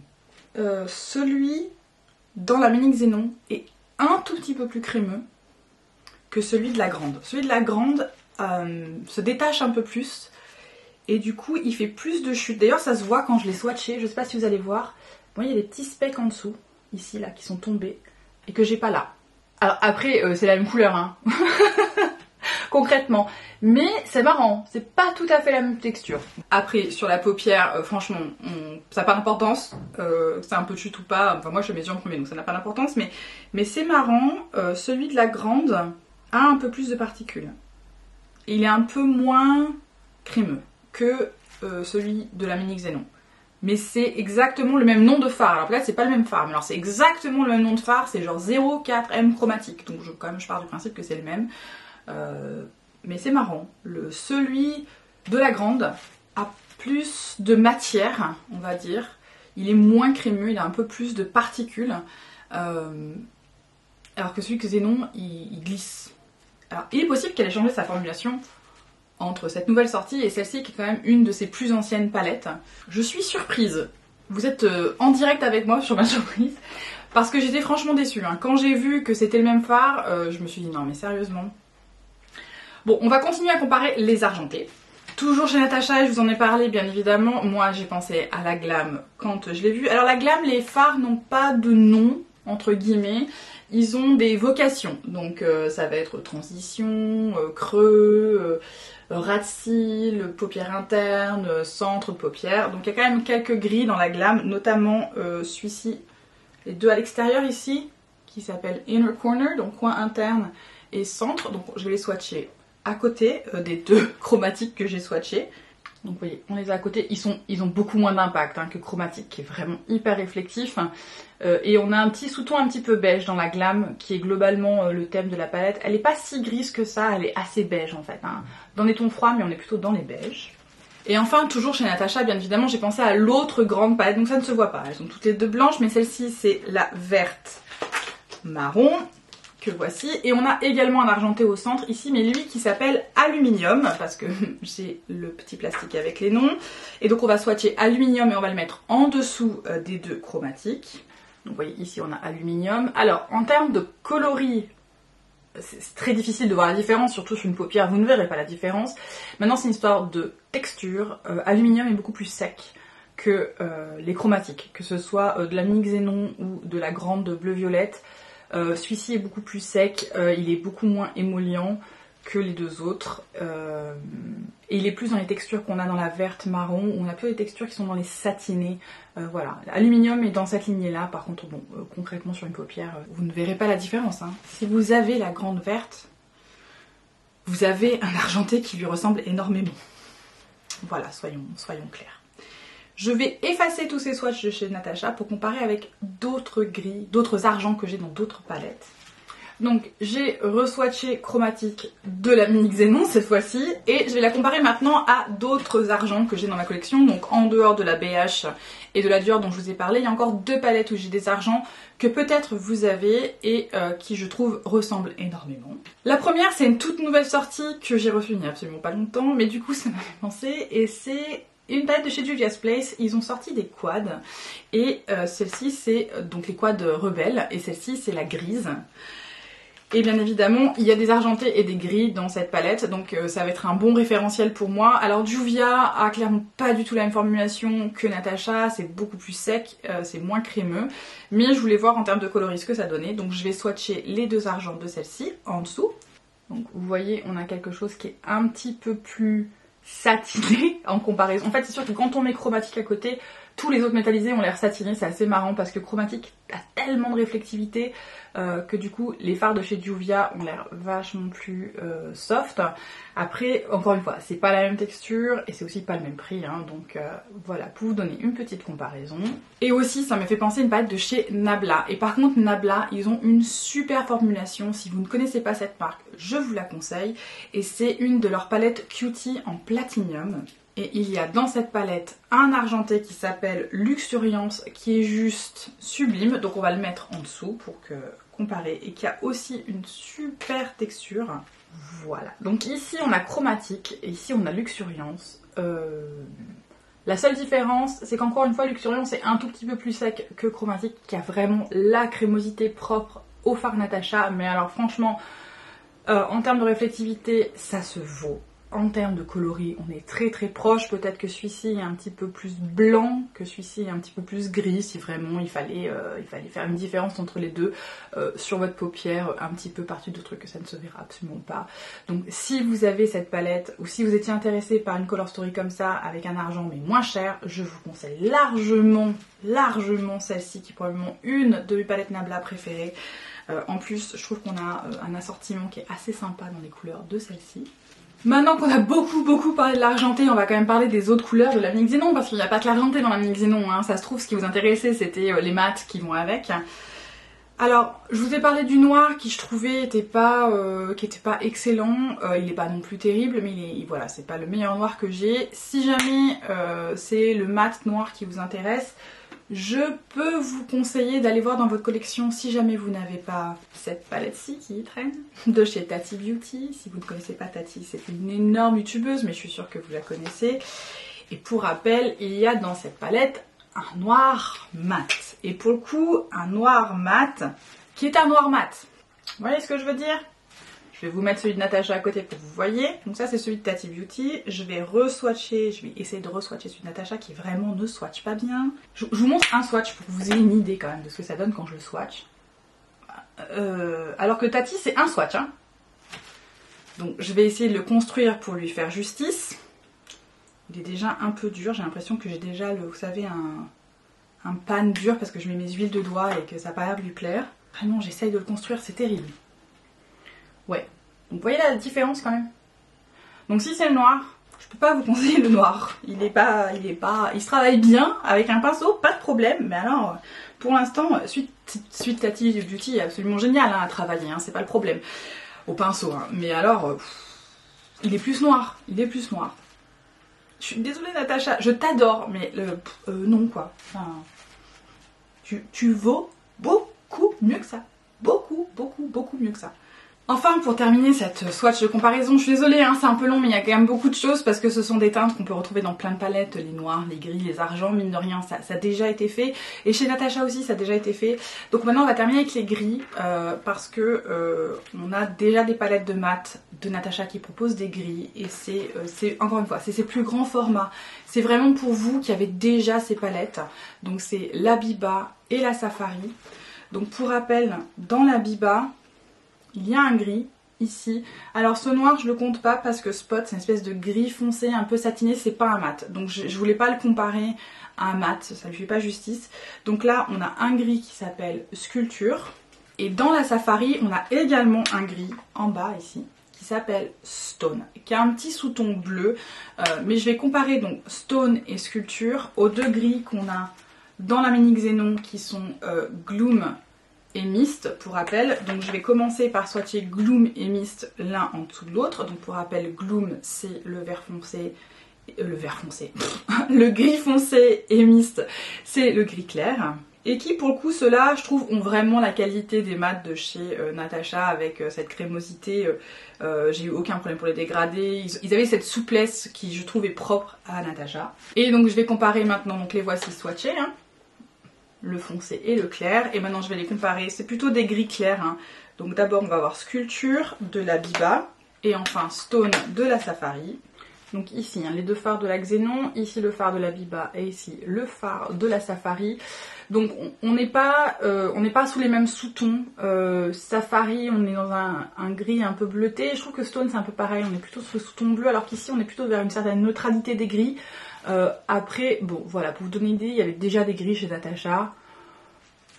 S1: Celui dans la mini Xénon est un tout petit peu plus crémeux que celui de la grande. Celui de la grande se détache un peu plus et du coup il fait plus de chute. D'ailleurs ça se voit quand je l'ai swatché, je sais pas si vous allez voir. Bon, il y a des petits specks en dessous, ici là, qui sont tombés et que j'ai pas là. Alors après c'est la même couleur, hein. Concrètement, mais c'est marrant, c'est pas tout à fait la même texture. Après sur la paupière, franchement, ça n'a pas d'importance, c'est un peu de chute ou pas, enfin moi je fais mes yeux en premier donc ça n'a pas d'importance, mais c'est marrant, celui de la grande a un peu plus de particules. Il est un peu moins crémeux que celui de la mini Xénon. Mais c'est exactement le même nom de phare. Alors là c'est pas le même phare, mais alors c'est exactement le même nom de phare, c'est genre 04M Chromatique, donc quand même je pars du principe que c'est le même. Mais c'est marrant, celui de la grande a plus de matière, on va dire. Il est moins crémeux, il a un peu plus de particules. Alors que celui que Xénon, il glisse. Alors il est possible qu'elle ait changé sa formulation. entre cette nouvelle sortie et celle-ci qui est quand même une de ses plus anciennes palettes. Je suis surprise. Vous êtes en direct avec moi sur ma surprise parce que j'étais franchement déçue. Hein. Quand j'ai vu que c'était le même fard, je me suis dit non mais sérieusement. Bon, on va continuer à comparer les argentés. Toujours chez Natasha, je vous en ai parlé bien évidemment. Moi j'ai pensé à la Glam quand je l'ai vue. Alors la Glam, les fards n'ont pas de nom entre guillemets. Ils ont des vocations. Donc ça va être transition, creux, ras de cils, paupières internes, centre de paupières. Donc il y a quand même quelques gris dans la Glam, notamment celui-ci, les deux à l'extérieur ici, qui s'appelle Inner Corner, donc coin interne et centre. Donc je vais les swatcher à côté des deux chromatiques que j'ai swatchés. Donc vous voyez, on les a à côté, ils ont beaucoup moins d'impact hein, que chromatique qui est vraiment hyper réflectif. Et on a un petit sous-ton un petit peu beige dans la Glam qui est globalement le thème de la palette. Elle n'est pas si grise que ça, elle est assez beige en fait. Hein. Dans les tons froids mais on est plutôt dans les beiges. Et enfin, toujours chez Natasha, bien évidemment, j'ai pensé à l'autre grande palette. Donc ça ne se voit pas, elles sont toutes les deux blanches, mais celle-ci c'est la verte marron. Que voici, et on a également un argenté au centre ici, mais lui qui s'appelle Aluminium, parce que j'ai le petit plastique avec les noms, et donc on va swatcher Aluminium et on va le mettre en dessous des deux chromatiques. Donc vous voyez ici on a Aluminium. Alors en termes de coloris, c'est très difficile de voir la différence, surtout sur une paupière, vous ne verrez pas la différence. Maintenant c'est une histoire de texture, Aluminium est beaucoup plus sec que les chromatiques, que ce soit de la mini Xénon ou de la grande bleu-violette. Celui-ci est beaucoup plus sec, il est beaucoup moins émollient que les deux autres et il est plus dans les textures qu'on a dans la verte marron, où on a plutôt des textures qui sont dans les satinés. Voilà, l'aluminium est dans cette lignée là, par contre bon, concrètement sur une paupière vous ne verrez pas la différence hein. Si vous avez la grande verte, vous avez un argenté qui lui ressemble énormément. Voilà, soyons clairs. Je vais effacer tous ces swatchs de chez Natasha pour comparer avec d'autres gris, d'autres argents que j'ai dans d'autres palettes. Donc j'ai reswatché chromatique de la mini Xénon cette fois-ci et je vais la comparer maintenant à d'autres argents que j'ai dans ma collection. Donc en dehors de la BH et de la Dior dont je vous ai parlé, il y a encore deux palettes où j'ai des argents que peut-être vous avez et qui je trouve ressemblent énormément. La première c'est une toute nouvelle sortie que j'ai reçue il n'y a absolument pas longtemps, mais du coup ça m'a fait penser et c'est une palette de chez Juvia's Place. Ils ont sorti des quads et celle-ci c'est donc les quads rebelles et celle-ci c'est la grise. Et bien évidemment il y a des argentés et des gris dans cette palette, donc ça va être un bon référentiel pour moi. Alors Juvia a clairement pas du tout la même formulation que Natasha, c'est beaucoup plus sec, c'est moins crémeux, mais je voulais voir en termes de coloris ce que ça donnait, donc je vais swatcher les deux argents de celle-ci en dessous. Donc vous voyez on a quelque chose qui est un petit peu plus satiné en comparaison. En fait c'est sûr que quand on met chromatique à côté, tous les autres métallisés ont l'air satinés, c'est assez marrant parce que chromatique a tellement de réflectivité que du coup les fards de chez Juvia ont l'air vachement plus soft. Après encore une fois c'est pas la même texture et c'est aussi pas le même prix hein, donc voilà pour vous donner une petite comparaison. Et aussi ça me fait penser à une palette de chez Nabla, et par contre Nabla ils ont une super formulation, si vous ne connaissez pas cette marque je vous la conseille, et c'est une de leurs palettes Cutie en platinium. Et il y a dans cette palette un argenté qui s'appelle Luxuriance qui est juste sublime, donc on va le mettre en dessous pour comparer, et qui a aussi une super texture. Voilà, donc ici on a chromatique et ici on a Luxuriance. La seule différence c'est qu'encore une fois Luxuriance est un tout petit peu plus sec que chromatique qui a vraiment la crémosité propre au fard Natasha, mais alors franchement en termes de réflectivité ça se vaut. En termes de coloris, on est très très proche, peut-être que celui-ci est un petit peu plus blanc, que celui-ci est un petit peu plus gris, si vraiment il fallait faire une différence entre les deux sur votre paupière, un petit peu par-dessus de trucs que ça ne se verra absolument pas. Donc si vous avez cette palette, ou si vous étiez intéressé par une color story comme ça, avec un argent mais moins cher, je vous conseille largement celle-ci, qui est probablement une de mes palettes Nabla préférées. En plus, je trouve qu'on a un assortiment qui est assez sympa dans les couleurs de celle-ci. Maintenant qu'on a beaucoup parlé de l'argenté, on va quand même parler des autres couleurs de la mini Xénon, parce qu'il n'y a pas que l'argenté dans la mini Xénon, hein. Ça se trouve ce qui vous intéressait c'était les mats qui vont avec. Alors je vous ai parlé du noir qui je trouvais était pas excellent, il n'est pas non plus terrible, mais voilà, c'est pas le meilleur noir que j'ai. Si jamais c'est le mat noir qui vous intéresse, Je peux vous conseiller d'aller voir dans votre collection si jamais vous n'avez pas cette palette-ci qui y traîne, de chez Tati Beauty. Si vous ne connaissez pas Tati, c'est une énorme youtubeuse, mais je suis sûre que vous la connaissez. Et pour rappel, il y a dans cette palette un noir mat. Et pour le coup, un noir mat qui est un noir mat. Vous voyez ce que je veux dire? Je vais vous mettre celui de Natacha à côté pour que vous voyez. Donc ça c'est celui de Tati Beauty. Je vais re-swatcher, je vais essayer de re-swatcher celui de Natacha qui vraiment ne swatch pas bien. Je vous montre un swatch pour que vous ayez une idée quand même de ce que ça donne quand je le swatch. Alors que Tati c'est un swatch. Hein. Donc je vais essayer de le construire pour lui faire justice. Il est déjà un peu dur, j'ai l'impression que j'ai déjà, vous savez, un pan dur parce que je mets mes huiles de doigts et que ça n'a pas l'air de lui plaire. Vraiment j'essaye de le construire, c'est terrible. Ouais, donc vous voyez la différence quand même. Donc si c'est le noir, je peux pas vous conseiller le noir. Il se travaille bien avec un pinceau, pas de problème. Mais alors, pour l'instant, suite Tati Beauty est absolument génial hein, à travailler, hein, c'est pas le problème. Au pinceau, hein. Mais alors, il est plus noir, il est plus noir. Je suis désolée Natacha, je t'adore, mais non quoi. Enfin, tu vaux beaucoup mieux que ça. Beaucoup mieux que ça. Enfin, pour terminer cette swatch de comparaison, je suis désolée, hein, c'est un peu long, mais il y a quand même beaucoup de choses parce que ce sont des teintes qu'on peut retrouver dans plein de palettes, les noirs, les gris, les argents, mine de rien, ça a déjà été fait. Et chez Natacha aussi, ça a déjà été fait. Donc maintenant, on va terminer avec les gris parce que on a déjà des palettes de mat de Natacha qui proposent des gris et c'est encore une fois, c'est ses plus grands formats. C'est vraiment pour vous qui avez déjà ces palettes. Donc c'est la Biba et la Safari. Donc pour rappel, dans la Biba, il y a un gris ici. Alors ce noir je le compte pas parce que Spot c'est une espèce de gris foncé un peu satiné, c'est pas un mat. Donc je voulais pas le comparer à un mat, ça lui fait pas justice. Donc là on a un gris qui s'appelle Sculpture. Et dans la Safari on a également un gris en bas ici qui s'appelle Stone, qui a un petit sous-ton bleu. Mais je vais comparer donc Stone et Sculpture aux deux gris qu'on a dans la mini Xénon qui sont Gloom et Mist pour rappel. Donc je vais commencer par swatcher Gloom et Mist l'un en dessous de l'autre. Donc pour rappel, Gloom c'est le vert foncé, le gris foncé et Mist c'est le gris clair. Et qui pour le coup ceux-là je trouve ont vraiment la qualité des mats de chez Natacha avec cette crémosité. J'ai eu aucun problème pour les dégrader. Ils avaient cette souplesse qui je trouve est propre à Natacha. Et donc je vais comparer maintenant, donc les voici swatchés. Hein. Le foncé et le clair, et maintenant je vais les comparer, c'est plutôt des gris clairs hein. Donc d'abord on va avoir Sculpture de la Biba et enfin Stone de la Safari. Donc ici hein, les deux fards de la Xénon, ici le phare de la Biba et ici le phare de la Safari. Donc on n'est pas sous les mêmes sous-tons. Safari on est dans un gris un peu bleuté, je trouve que Stone c'est un peu pareil, on est plutôt sur le sous-ton bleu alors qu'ici on est plutôt vers une certaine neutralité des gris. Après, bon voilà, pour vous donner une idée, il y avait déjà des gris chez Natacha.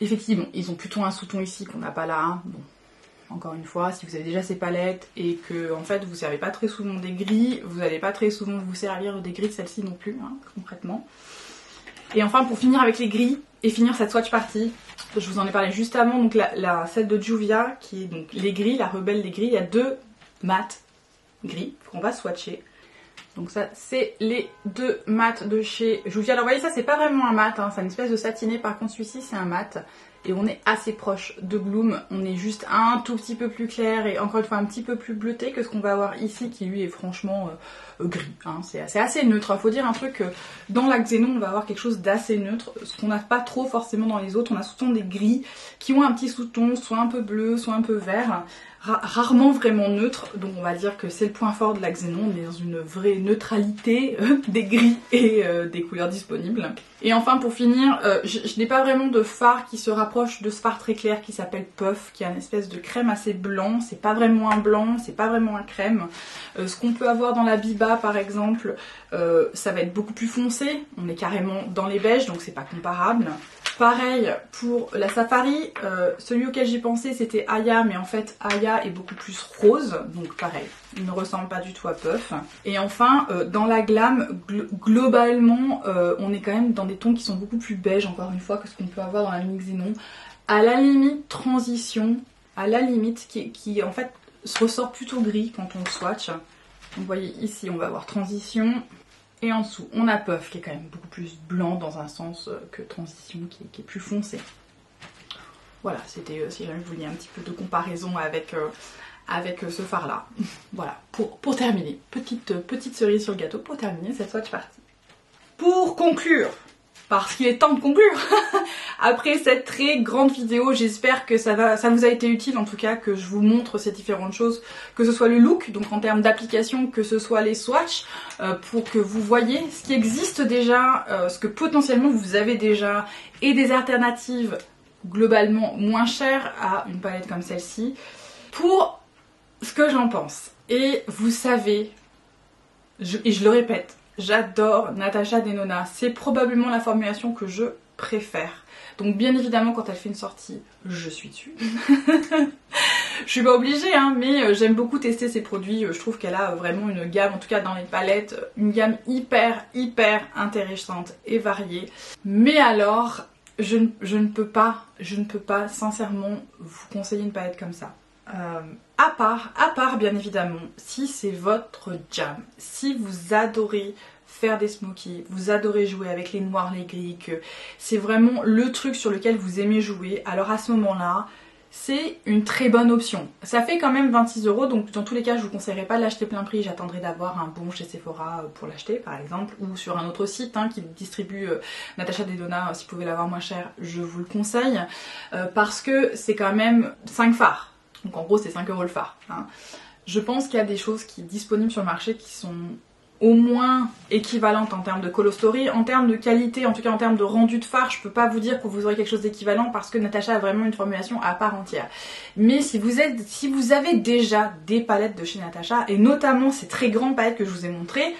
S1: Effectivement, ils ont plutôt un sous-ton ici qu'on n'a pas là. Bon, encore une fois, si vous avez déjà ces palettes et que en fait vous ne servez pas très souvent des gris, vous n'allez pas très souvent vous servir des gris de celle-ci non plus, hein, concrètement. Et enfin, pour finir avec les gris et finir cette swatch partie, je vous en ai parlé juste avant, donc celle de Juvia, qui est donc les gris, la rebelle des gris, il y a deux mats gris qu'on va swatcher. Donc ça c'est les deux mats de chez Juvia. Alors vous voyez ça c'est pas vraiment un mat, hein, c'est une espèce de satiné. Par contre celui-ci c'est un mat et on est assez proche de Gloom. On est juste un tout petit peu plus clair et encore une fois un petit peu plus bleuté que ce qu'on va avoir ici qui lui est franchement gris. Hein. C'est assez neutre. Il faut dire un truc, dans la Xénon on va avoir quelque chose d'assez neutre, ce qu'on n'a pas trop forcément dans les autres. On a sous-ton des gris qui ont un petit sous-ton, soit un peu bleu, soit un peu vert. Rarement vraiment neutre, donc on va dire que c'est le point fort de la Xénon, on est dans une vraie neutralité des gris et des couleurs disponibles. Et enfin pour finir, je n'ai pas vraiment de fard qui se rapproche de ce fard très clair qui s'appelle Puff, qui a une espèce de crème assez blanc, c'est pas vraiment un blanc, c'est pas vraiment un crème. Ce qu'on peut avoir dans la Biba par exemple, ça va être beaucoup plus foncé, on est carrément dans les beiges donc c'est pas comparable. Pareil pour la Safari, celui auquel j'ai pensé c'était Aya, mais en fait Aya est beaucoup plus rose, donc pareil, il ne ressemble pas du tout à Puff. Et enfin, dans la Glam, globalement, on est quand même dans des tons qui sont beaucoup plus beige, encore une fois, que ce qu'on peut avoir dans la mini Xénon. À la limite, Transition, à la limite, qui en fait se ressort plutôt gris quand on le swatch. Donc vous voyez ici, on va avoir Transition, Et en dessous, on a Puff qui est quand même beaucoup plus blanc dans un sens que Transition qui est plus foncé. Voilà, c'était si jamais vous vouliez un petit peu de comparaison avec ce fard là. Voilà, pour terminer, petite cerise sur le gâteau pour terminer cette swatch party. Pour conclure, parce qu'il est temps de conclure, après cette très grande vidéo, j'espère que ça vous a été utile, en tout cas que je vous montre ces différentes choses, que ce soit le look, donc en termes d'application, que ce soit les swatchs, pour que vous voyez ce qui existe déjà, ce que potentiellement vous avez déjà, et des alternatives globalement moins chères à une palette comme celle-ci, pour ce que j'en pense. Et vous savez, et je le répète, j'adore Natasha Denona, c'est probablement la formulation que je préfère. Donc bien évidemment quand elle fait une sortie, je suis dessus. Je suis pas obligée hein, mais j'aime beaucoup tester ses produits, je trouve qu'elle a vraiment une gamme, en tout cas dans les palettes, une gamme hyper intéressante et variée. Mais alors, je ne peux pas sincèrement vous conseiller une palette comme ça. À part bien évidemment, si c'est votre jam, si vous adorez faire des smokies, vous adorez jouer avec les noirs, les gris, que c'est vraiment le truc sur lequel vous aimez jouer, alors à ce moment-là, c'est une très bonne option. Ça fait quand même 26 €, donc dans tous les cas, je vous conseillerais pas de l'acheter plein prix, j'attendrai d'avoir un bon chez Sephora pour l'acheter par exemple, ou sur un autre site hein, qui distribue Natasha Denona, si vous pouvez l'avoir moins cher, je vous le conseille, parce que c'est quand même 5 fards. Donc en gros c'est 5 € le fard. Hein. Je pense qu'il y a des choses qui sont disponibles sur le marché qui sont au moins équivalentes en termes de color story, en termes de qualité, en tout cas en termes de rendu de fard, je peux pas vous dire que vous aurez quelque chose d'équivalent parce que Natasha a vraiment une formulation à part entière. Mais si vous avez déjà des palettes de chez Natasha, et notamment ces très grandes palettes que je vous ai montrées,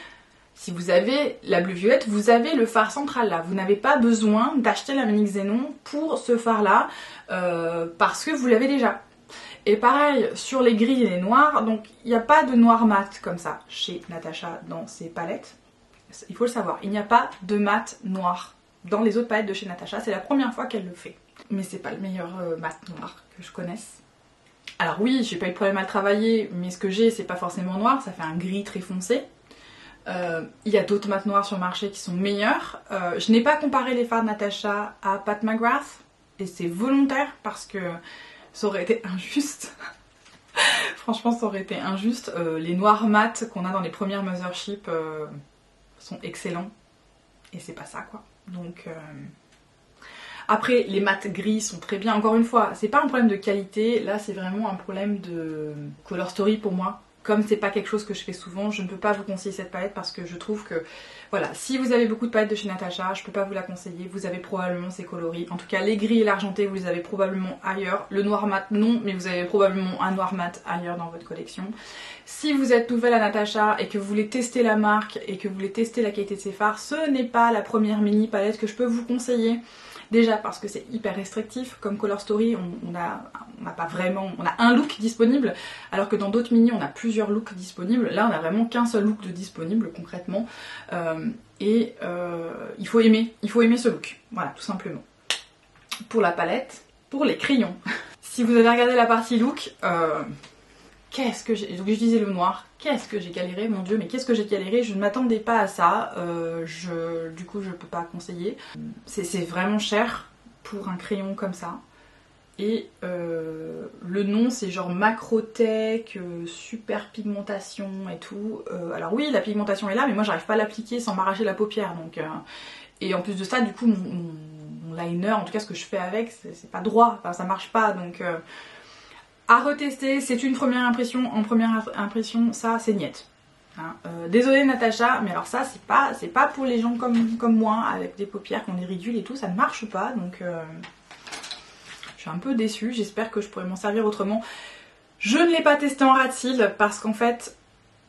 S1: si vous avez la bleu violette, vous avez le fard central là. Vous n'avez pas besoin d'acheter la Monique Zenon pour ce fard là parce que vous l'avez déjà. Et pareil sur les gris et les noirs, donc il n'y a pas de noir mat comme ça chez Natasha dans ses palettes. Il faut le savoir, il n'y a pas de mat noir dans les autres palettes de chez Natasha, c'est la première fois qu'elle le fait. Mais c'est pas le meilleur mat noir que je connaisse. Alors oui, j'ai pas eu de problème à le travailler, mais ce que j'ai c'est pas forcément noir, ça fait un gris très foncé. Il y a d'autres mat noirs sur le marché qui sont meilleurs. Je n'ai pas comparé les fards de Natasha à Pat McGrath, et c'est volontaire parce que ça aurait été injuste. Franchement ça aurait été injuste. Les noirs mat qu'on a dans les premières Mothership sont excellents. Et c'est pas ça quoi. Donc après les mat gris sont très bien. Encore une fois, c'est pas un problème de qualité. Là c'est vraiment un problème de color story pour moi. Comme c'est pas quelque chose que je fais souvent, je ne peux pas vous conseiller cette palette parce que je trouve que, voilà, si vous avez beaucoup de palettes de chez Natasha, je peux pas vous la conseiller, vous avez probablement ces coloris. En tout cas, les gris et l'argenté, vous les avez probablement ailleurs. Le noir mat, non, mais vous avez probablement un noir mat ailleurs dans votre collection. Si vous êtes nouvelle à Natasha et que vous voulez tester la marque et que vous voulez tester la qualité de ses fards, ce n'est pas la première mini palette que je peux vous conseiller. Déjà parce que c'est hyper restrictif, comme Color Story, on a pas vraiment, on a un look disponible, alors que dans d'autres mini on a plusieurs looks disponibles. Là on a vraiment qu'un seul look de disponible concrètement, il faut aimer ce look, voilà tout simplement. Pour la palette, pour les crayons, si vous avez regardé la partie look, qu'est-ce que j'ai... Donc je disais le noir, qu'est-ce que j'ai galéré, mon dieu, mais qu'est-ce que j'ai galéré, je ne m'attendais pas à ça, du coup je peux pas conseiller. C'est vraiment cher pour un crayon comme ça. Et le nom c'est genre Macrotech, super pigmentation et tout. Alors oui la pigmentation est là mais moi j'arrive pas à l'appliquer sans m'arracher la paupière. Donc, et en plus de ça du coup mon liner, en tout cas ce que je fais avec, c'est pas droit, enfin ça marche pas donc... à retester, c'est une première impression. En première impression, ça c'est niet. Hein. Désolée Natasha, mais alors ça c'est pas pour les gens comme moi, avec des paupières qui ont des ridules et tout, ça ne marche pas. Donc je suis un peu déçue, j'espère que je pourrais m'en servir autrement. Je ne l'ai pas testé en rat cils parce qu'en fait,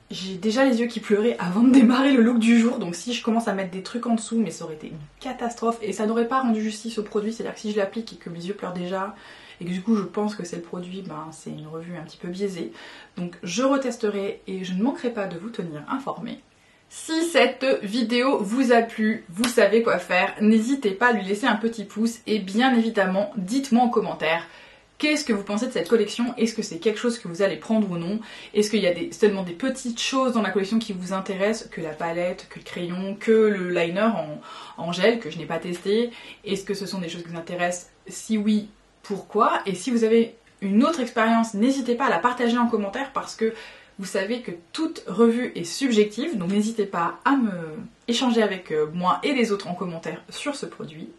S1: j'ai déjà les yeux qui pleuraient avant de démarrer le look du jour. Donc si je commence à mettre des trucs en dessous, mais ça aurait été une catastrophe. Et ça n'aurait pas rendu justice au produit, c'est-à-dire que si je l'applique et que mes yeux pleurent déjà... et que du coup je pense que c'est le produit, ben, c'est une revue un petit peu biaisée. Donc je retesterai et je ne manquerai pas de vous tenir informé. Si cette vidéo vous a plu, vous savez quoi faire, n'hésitez pas à lui laisser un petit pouce et bien évidemment dites-moi en commentaire Qu'est-ce que vous pensez de cette collection? Est-ce que c'est quelque chose que vous allez prendre ou non? Est-ce qu'il y a seulement des petites choses dans la collection qui vous intéressent, que la palette, que le crayon, que le liner en gel que je n'ai pas testé? Est-ce que ce sont des choses qui vous intéressent? Si oui, pourquoi? Et si vous avez une autre expérience, n'hésitez pas à la partager en commentaire parce que vous savez que toute revue est subjective, donc n'hésitez pas à me échanger avec moi et les autres en commentaire sur ce produit.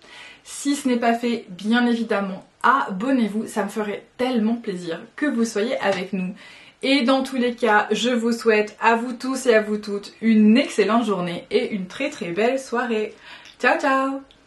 S1: Si ce n'est pas fait, bien évidemment, abonnez-vous, ça me ferait tellement plaisir que vous soyez avec nous. Et dans tous les cas, je vous souhaite à vous tous et à vous toutes une excellente journée et une très très belle soirée. Ciao ciao!